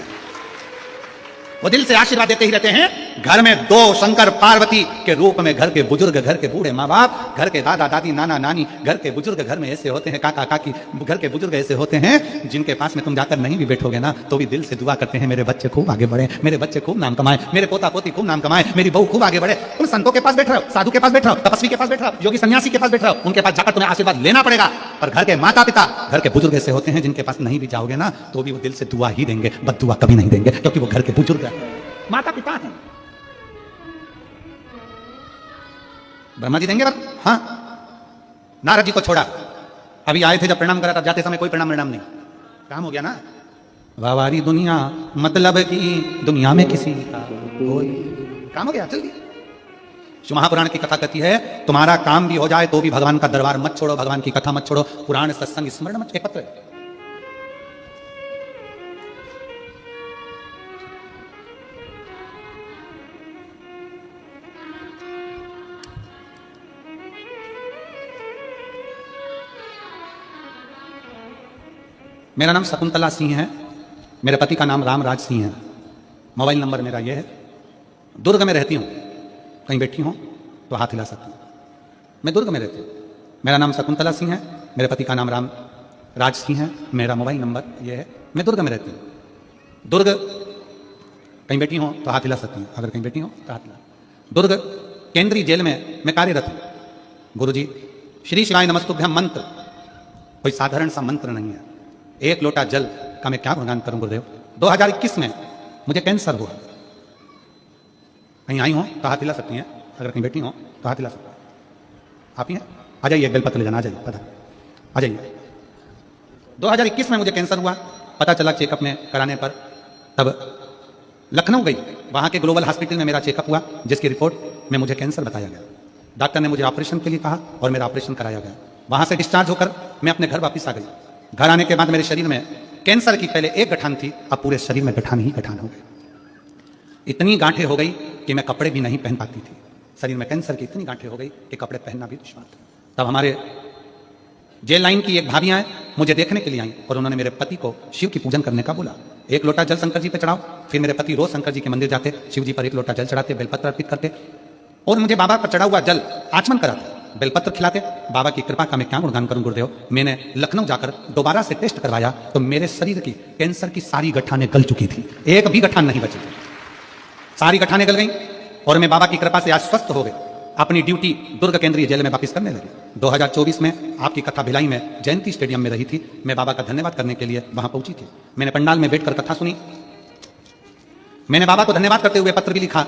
वो दिल से आशीर्वाद देते ही रहते हैं। घर में 2 शंकर पार्वती के रूप में घर के बुजुर्ग, घर के बूढ़े माँ बाप, घर के दादा दादी, नाना नानी, घर के बुजुर्ग घर में ऐसे होते हैं, काका काकी, घर के बुजुर्ग ऐसे होते हैं जिनके पास में तुम जाकर नहीं भी बैठोगे ना तो भी दिल से दुआ करते हैं, मेरे बच्चे खूब आगे बढ़े, मेरे बच्चे खूब नाम कमाए, मेरे पोता पोती खूब नाम कमाए, मेरी बहू खूब आगे बढ़े। तुम संतों के पास बैठ रहे हो, साधु के पास बैठ रहे हो, तपस्वी के पास बैठ रहे हो, योगी सन्यासी के पास बैठ रहे हो, उनके पास जाकर तुम्हें आशीर्वाद लेना पड़ेगा। पर घर के माता पिता, घर के बुजुर्ग ऐसे होते हैं जिनके पास नहीं भी जाओगे ना तो भी वो दिल से दुआ ही देंगे, बद दुआ कभी नहीं देंगे, क्योंकि वो घर के बुजुर्ग हैं, माता पिता हैं। ब्रह्मा जी देंगे? हाँ, नारद जी को छोड़ा, अभी आए थे जब प्रणाम करा था, जाते समय कोई प्रणाम नहीं, काम हो गया ना। वावारी दुनिया मतलब की दुनिया में किसी का कोई काम हो गया, जल्दी। शिव महापुराण की कथा कहती है, तुम्हारा काम भी हो जाए तो भी भगवान का दरबार मत छोड़ो, भगवान की कथा मत छोड़ो, पुराण सत्संग स्मरण मत। एक पत्र है, मेरा नाम शकुंतला सिंह है, मेरे पति का नाम रामराज सिंह है, मोबाइल नंबर मेरा ये है, दुर्ग में रहती हूँ, कहीं बैठी हूँ तो हाथ हिला सकती हूँ, मैं दुर्ग में रहती हूँ। मेरा नाम शकुंतला सिंह है, मेरे पति का नाम रामराज सिंह है, मेरा मोबाइल नंबर ये है, मैं दुर्ग में रहती हूँ। दुर्ग कहीं बैठी हूँ तो हाथ हिला सकती हूँ, अगर कहीं बैठी हूँ तो हाथ हिला। दुर्ग केंद्रीय जेल में मैं कार्यरत हूँ। गुरुजी श्री शिवाय नमस्तुभ्यम मंत्र कोई साधारण सा मंत्र नहीं है, 1 लोटा जल का मैं क्या गुणगान करूं गुरुदेव। 2021 में मुझे कैंसर हुआ, कहीं आई हो तो हाथ हिला सकती हैं, अगर कहीं बैठी हो तो हाथ हिला सकती हैं। आप ही हैं? आ जाइए, बेलपत्र ले जाना, आ जाइए, पता आ जाइए। 2021 में मुझे कैंसर हुआ, पता चला चेकअप में कराने पर, तब लखनऊ गई, वहां के ग्लोबल हॉस्पिटल में मेरा चेकअप हुआ, जिसकी रिपोर्ट में मुझे कैंसर बताया गया। डॉक्टर ने मुझे ऑपरेशन के लिए कहा और मेरा ऑपरेशन कराया गया। वहां से डिस्चार्ज होकर मैं अपने घर वापस आ गई। घर आने के बाद मेरे शरीर में कैंसर की पहले एक गठान थी, अब पूरे शरीर में गठान ही गठान हो गई। इतनी गांठें हो गई कि मैं कपड़े भी नहीं पहन पाती थी। शरीर में कैंसर की इतनी गांठें हो गई कि कपड़े पहनना भी दुश्वार था। तब हमारे जेल लाइन की एक भाभी आए, मुझे देखने के लिए आई और उन्होंने मेरे पति को शिव की पूजन करने का बोला। एक लोटा जल शंकर जी पे चढ़ाओ। फिर मेरे पति रोज शंकर जी के मंदिर जाते, शिव जी पर एक लोटा जल चढ़ाते, बेलपत्र अर्पित करते और मुझे बाबा पर चढ़ा हुआ जल आचमन कराते, बेलपत्र खिलाते। बाबा की कृपा का मैं क्या गुणगान करूं गुरुदेव। मैंने लखनऊ जाकर दोबारा से टेस्ट करवाया तो मेरे शरीर की कैंसर की सारी गठानें गल चुकी थी, एक भी गठान नहीं बची थी, सारी गठानें गल गई और मैं बाबा की कृपा से आज स्वस्थ हो गए। अपनी ड्यूटी दुर्ग केंद्रीय जेल में वापस करने लगे। 2024 में आपकी कथा भिलाई में जयंती स्टेडियम में रही थी। मैं बाबा का धन्यवाद करने के लिए वहां पहुंची थी। मैंने पंडाल में बैठकर कथा सुनी। मैंने बाबा को धन्यवाद करते हुए पत्र भी लिखा,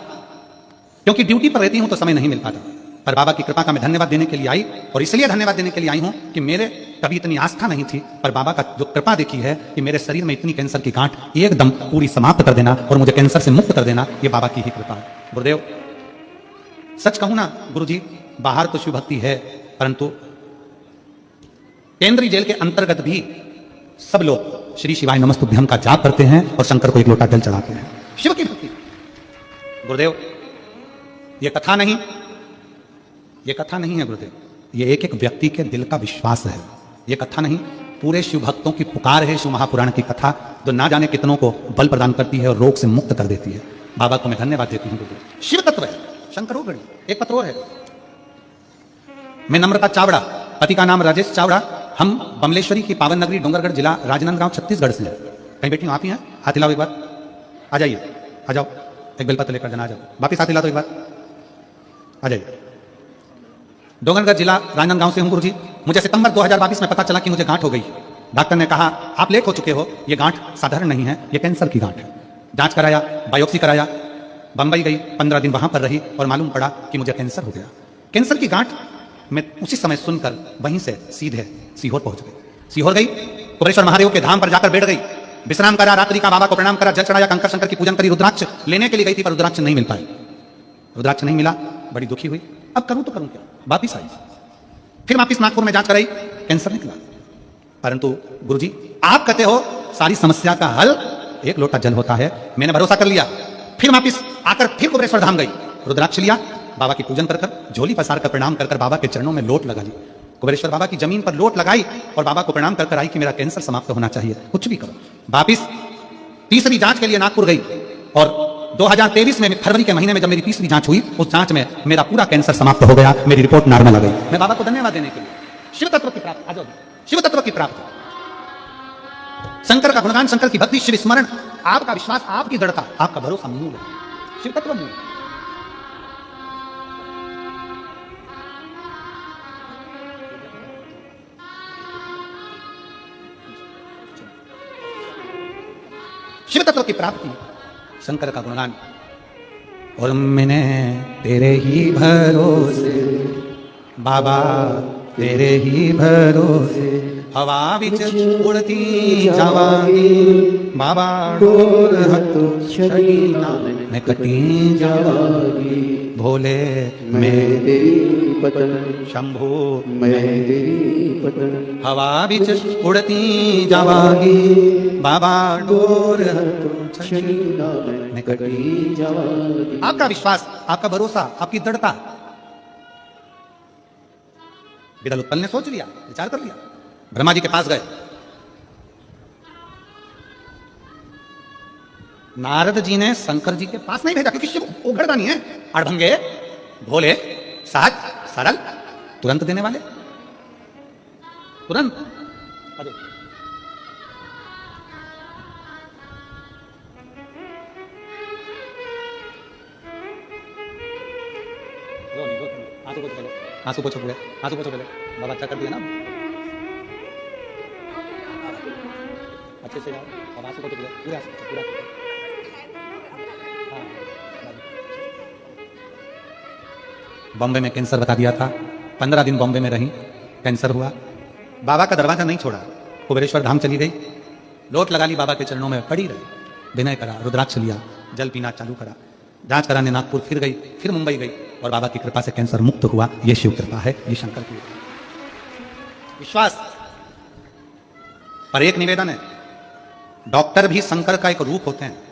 क्योंकि ड्यूटी पर रहती हूं तो समय नहीं मिल पाता। पर बाबा की कृपा का मैं धन्यवाद देने के लिए आई, और इसलिए धन्यवाद देने के लिए आई हूं कि मेरे कभी इतनी आस्था नहीं थी, पर बाबा का जो कृपा देखी है कि मेरे शरीर में इतनी कैंसर की गांठ एकदम पूरी समाप्त कर देना और मुझे कैंसर से मुक्त कर देना, ये बाबा की ही कृपा है। गुरुदेव, सच कहूं ना गुरुजी, बाहर तो शिव भक्ति है, परंतु केंद्रीय जेल के अंतर्गत भी सब लोग श्री शिवाय नमस्तुभ्यम का जाप करते हैं और शंकर को एक लोटा जल चढ़ाते हैं। शिव की भक्ति। गुरुदेव, ये कथा नहीं, ये कथा नहीं है गुरुदेव, ये एक एक व्यक्ति के दिल का विश्वास है। ये कथा नहीं, पूरे शिव भक्तों की पुकार है, शिव महापुराण की कथा, जो ना जाने कितनों को बल प्रदान करती है और रोग से मुक्त कर देती है। बाबा को मैं धन्यवाद देती हूँ गुरुदेव। शिव तत्व है, शंकर हो गई। एक पत्र और है, मैं नम्रता चावड़ा, पति का नाम राजेश चावड़ा, हम बमलेश्वरी की पावन नगरी डोंगरगढ़ जिला राजनांदगांव छत्तीसगढ़ से हैं। कहीं बैठी हूँ, आप ही हैं? हाथ हिलाओ एक बार, आ जाइए, आ जाओ, एक बेलपत्र लेकर जाना, आ जाओ, वापिस हाथ हिला दो एक बार, आ जाइए। डोंगरगढ़ जिला राजनांदगांव से हूं गुरुजी। मुझे सितंबर 2022 में पता चला कि मुझे गांठ हो गई। डॉक्टर ने कहा आप लेट हो चुके हो, ये गांठ साधारण नहीं है, ये कैंसर की गांठ है। जांच कराया, बायोप्सी कराया, बंबई गई, 15 दिन वहां पर रही और मालूम पड़ा कि मुझे कैंसर हो गया। कैंसर की गांठ मैं उसी समय सुनकर वहीं से सीधे सीहोर पहुंच गई। सीहोर गई, कुबेरेश्वर महादेव के धाम पर जाकर बैठ गई, विश्राम करा, रात्रि का बाबा को प्रणाम करा, जल चढ़ाया, कंकर शंकर की पूजन करी, रुद्राक्ष लेने के लिए गई थी पर रुद्राक्ष नहीं मिल पाई, रुद्राक्ष नहीं मिला, बड़ी दुखी हुई। अब करूं तो करूं क्या? वापिस आई, फिर वापिस नागपुर में जांच कराई, कैंसर निकला। परंतु गुरुजी आप कहते हो सारी समस्या का हल एक लोटा जल होता है। मैंने भरोसा कर लिया, फिर वापिस आकर फिर कुबेरेश्वर धाम गई, रुद्राक्ष लिया, बाबा की पूजन कर झोली पसार कर प्रणाम कर बाबा के चरणों में लोट लगा ली, कुबेरेश्वर बाबा की जमीन पर लोट लगाई और बाबा को प्रणाम कर आई कि मेरा कैंसर समाप्त होना चाहिए, कुछ भी करो। वापिस तीसरी जांच के लिए नागपुर गई और 2023 में फरवरी के महीने में जब मेरी तीसरी जांच हुई, उस जांच में मेरा पूरा कैंसर समाप्त हो गया, मेरी रिपोर्ट नॉर्मल आ गई। मैं बाबा को धन्यवाद देने के लिए शिव तत्व की प्राप्ति, आ जाओ, शिव तत्व की प्राप्ति, शंकर का गुणगान, शंकर की भक्ति, शिव स्मरण, आपका विश्वास, आपकी दृढ़ता, आपका भरोसा मूल है, शिव तत्व मूल। शिव तत्व की प्राप्ति, शंकर का गुणगान। और मैंने तेरे ही भरोसे बाबा, तेरे ही भरोसे हवा विच उड़ती जावांगी बाबा, डोर हथ छड़ी मैं कटी जावांगी, भोले मैं तेरी पतन, शंभो मैं तेरी पतन, हवा विच उड़ती जावांगी बाबा, डोर हथ छड़ी मैं कटी जावांगी। आपका विश्वास, आपका भरोसा, आपकी दृढ़ता। विदल उत्पल ने सोच लिया, विचार कर लिया, ब्रह्मा जी के पास गए। नारद जी ने शंकर जी के पास नहीं भेजा, क्योंकि शिव उघड़दानी है, अड़भंगे, भोले, सहज, सरल, तुरंत देने वाले, तुरंत। आंसू पोछो पहले, आंसू पोछो पहले, बाबा अच्छा कर दिया ना, अच्छे से जाओ, अब आंसू पोछो पहले, पूरा पूरा। हाँ, बॉम्बे में कैंसर बता दिया था। 15 दिन बॉम्बे में रही, कैंसर हुआ। बाबा का दरवाजा नहीं छोड़ा, कुबेरेश्वर धाम चली गई, लोट लगा ली बाबा के चरणों में, पड़ी रही, विनय करा, रुद्राक्ष लिया, जल पीना चालू करा, जांच कराने नागपुर फिर गई, फिर मुंबई गई और बाबा की कृपा से कैंसर मुक्त हुआ। ये शिव कृपा है, ये शंकर की विश्वास। पर एक निवेदन है, डॉक्टर भी शंकर का एक रूप होते हैं।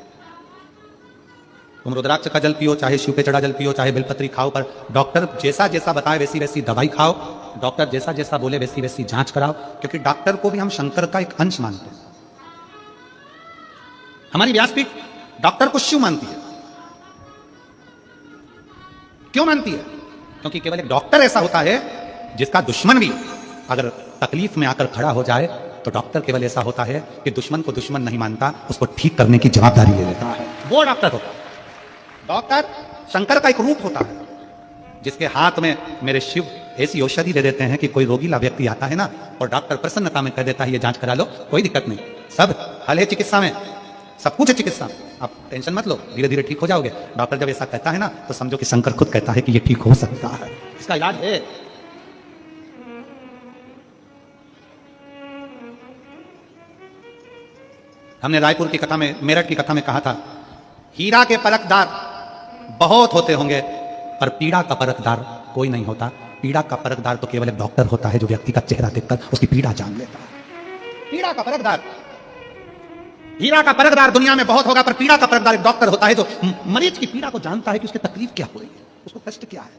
तुम रुद्राक्ष का जल पियो, चाहे शिव पे चढ़ा जल पियो, चाहे बेलपत्री खाओ, पर डॉक्टर जैसा जैसा बताए वैसी वैसी दवाई खाओ, डॉक्टर जैसा जैसा बोले वैसी वैसी जांच कराओ, क्योंकि डॉक्टर को भी हम शंकर का एक अंश मानते हैं। हमारी व्यासपीठ डॉक्टर को शिव मानती है। क्यों मानती है? क्योंकि केवल एक डॉक्टर ऐसा होता है जिसका दुश्मन भी अगर तकलीफ में आकर खड़ा हो जाए तो डॉक्टर केवल ऐसा होता है कि दुश्मन को दुश्मन नहीं मानता, उसको ठीक करने की जवाबदारी ले लेता है, वो डॉक्टर होता है। डॉक्टर शंकर का एक रूप होता है, जिसके हाथ में मेरे शिव ऐसी औषधि दे देते हैं कि कोई रोगीला व्यक्ति आता है ना, और डॉक्टर प्रसन्नता में कह देता है ये जांच करा लो, कोई दिक्कत नहीं, सब हल है चिकित्सा में, सब कुछ है चिकित्सा, आप टेंशन मत लो, धीरे धीरे ठीक हो जाओगे। डॉक्टर जब ऐसा कहता है ना तो समझो कि शंकर खुद कहता है कि ये ठीक हो सकता है, इसका इलाज है। हमने रायपुर की कथा में, मेरठ की कथा में कहा था, हीरा के परखदार बहुत होते होंगे पर पीड़ा का परखदार कोई नहीं होता। पीड़ा का परखदार तो केवल एक डॉक्टर होता है जो व्यक्ति का चेहरा देखकर उसकी पीड़ा जान लेता है। पीड़ा का परखदार, हीरा का परखदार दुनिया में बहुत होगा, पर पीड़ा का परखदार एक डॉक्टर होता है जो मरीज की पीड़ा को जानता है कि उसकी तकलीफ क्या हो रही है, उसको कष्ट क्या है।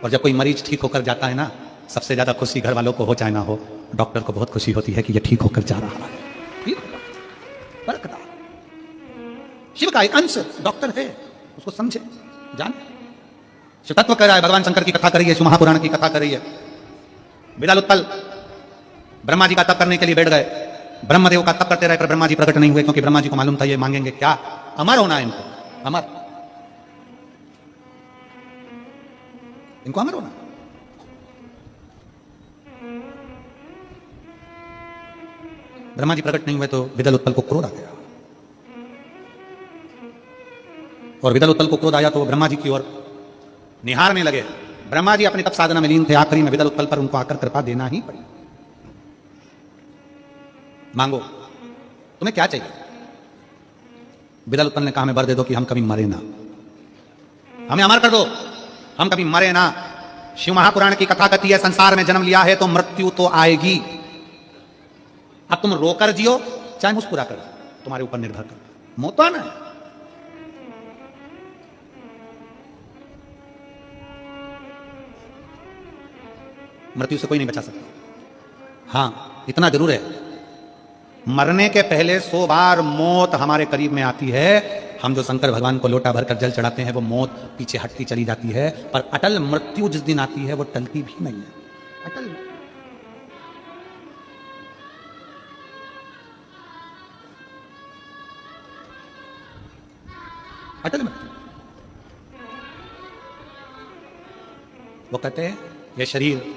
और जब कोई मरीज ठीक होकर जाता है ना, सबसे ज्यादा खुशी घर वालों को हो चाहे ना हो, डॉक्टर को बहुत खुशी होती है कि ये ठीक होकर जा रहा है। परखदार शिव का एक अंश डॉक्टर है, उसको समझे, जाने। शिव तत्व कह रहा है, भगवान शंकर की कथा कर रही है, शिव महापुराण की कथा कर रही है। विदल उत्पल ब्रह्मा जी का तप करने के लिए बैठ गए, ब्रह्मदेव का तप करते रहे पर ब्रह्मा जी प्रकट नहीं हुए, क्योंकि ब्रह्मा जी को मालूम था ये मांगेंगे क्या, अमर होना है इनको, अमर, इनको अमर होना। ब्रह्मा जी प्रकट नहीं हुए तो विदल उत्पल को क्रोध आ गया, और विदल उत्पल को क्रोध आया तो वो ब्रह्मा जी की ओर निहारने लगे। ब्रह्मा जी अपनी तप साधना में लीन थे, आखिरी में विदल उत्पल पर उनको आकर कृपा देना ही पड़ी। मांगो, तुम्हें क्या चाहिए? विदल उत्पल ने कहा हमें वर दे दो कि हम कभी मरे ना, हमें अमर कर दो, हम कभी मरे ना। शिव महापुराण की कथा कहती है संसार में जन्म लिया है तो मृत्यु तो आएगी, अब तुम रोकर जियो चाहे मुस्कुरा कर, तुम्हारे ऊपर निर्भर कर, मौत तो आना है। मृत्यु से कोई नहीं बचा सकता। हां इतना जरूर है, मरने के पहले 100 बार मौत हमारे करीब में आती है। हम जो शंकर भगवान को लोटा भरकर जल चढ़ाते हैं वो मौत पीछे हटती चली जाती है, पर अटल मृत्यु जिस दिन आती है वो टलती भी नहीं है। अटल अटल मृत्यु। वो कहते हैं ये शरीर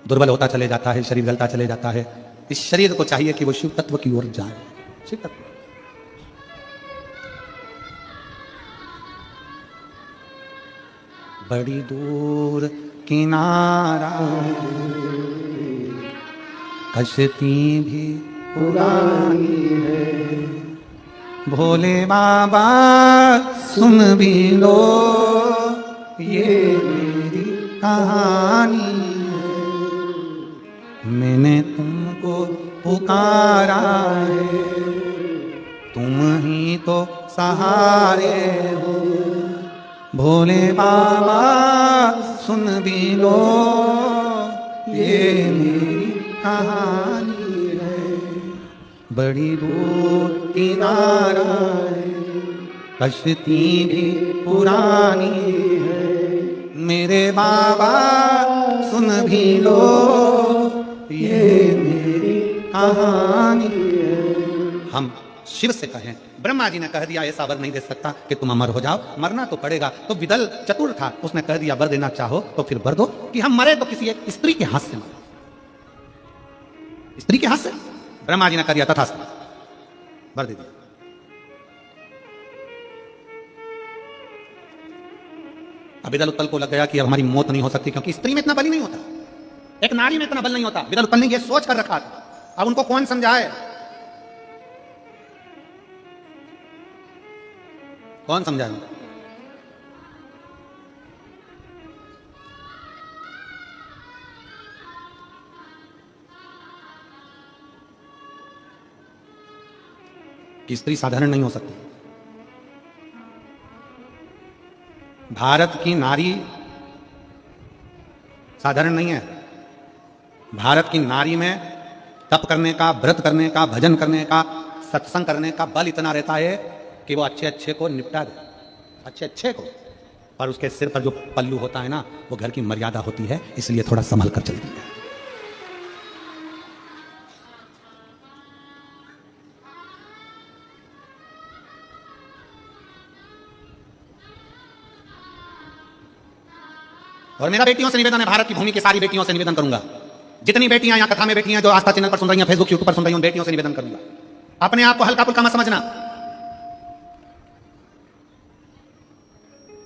दुर्बल होता चले जाता है, शरीर गलता चले जाता है, इस शरीर को चाहिए कि वो शिव तत्व की ओर जाए। शिव तत्व बड़ी दूर किनारा कश्ती भी पुरानी है, भोले बाबा सुन भी लो ये मेरी कहानी है, मैंने तुमको पुकारा है, तुम ही तो सहारे हो, भोले बाबा सुन भी लो ये मेरी कहानी है, बड़ी दूर किनारा है कश्ती भी पुरानी है, मेरे बाबा सुन भी लो ये मेरी कहानी है। हम शिव से कहें, ब्रह्मा जी ने कह दिया ऐसा वर नहीं दे सकता कि तुम अमर हो जाओ, मरना तो पड़ेगा। तो विदल चतुर था, उसने कह दिया वर देना चाहो तो फिर वर दो कि हम मरे तो किसी एक स्त्री के हाथ से मरे, स्त्री के हाथ से। ब्रह्मा जी ने कह दिया तथास्तु, वर दे दिया। अब विदल उत्पल को लग गया कि अब हमारी मौत नहीं हो सकती, क्योंकि स्त्री में इतना बल ही नहीं होता, एक नारी में इतना बल नहीं होता। विदल उत्पल ने यह सोच कर रखा था। अब उनको कौन समझाए, कौन समझाए? कि स्त्री साधारण नहीं हो सकती। भारत की नारी साधारण नहीं है। भारत की नारी में तप करने का, व्रत करने का, भजन करने का, सत्संग करने का बल इतना रहता है कि वो अच्छे अच्छे को निपटा दे, अच्छे अच्छे को। और उसके सिर पर जो पल्लू होता है ना, वो घर की मर्यादा होती है, इसलिए थोड़ा संभल कर चलती है। और मेरा बेटियों से निवेदन है, भारत की भूमि की सारी बेटियों से निवेदन करूंगा, जितनी बेटियां यहां कथा में बैठी हैं, जो आस्था चैनल पर सुन रही हैं, फेसबुक यूट्यूब पर सुन रही हैं, उन बेटियों से निवेदन करूंगा, अपने आप को हल्का फुल्का मत समझना।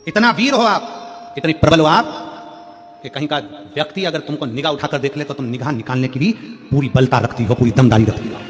इतना वीर हो आप, इतनी प्रबल हो आप कि कहीं का व्यक्ति अगर तुमको निगाह उठाकर देख ले तो तुम निगाह निकालने की भी पूरी बलता रखती हो, पूरी दमदारी रखती हो।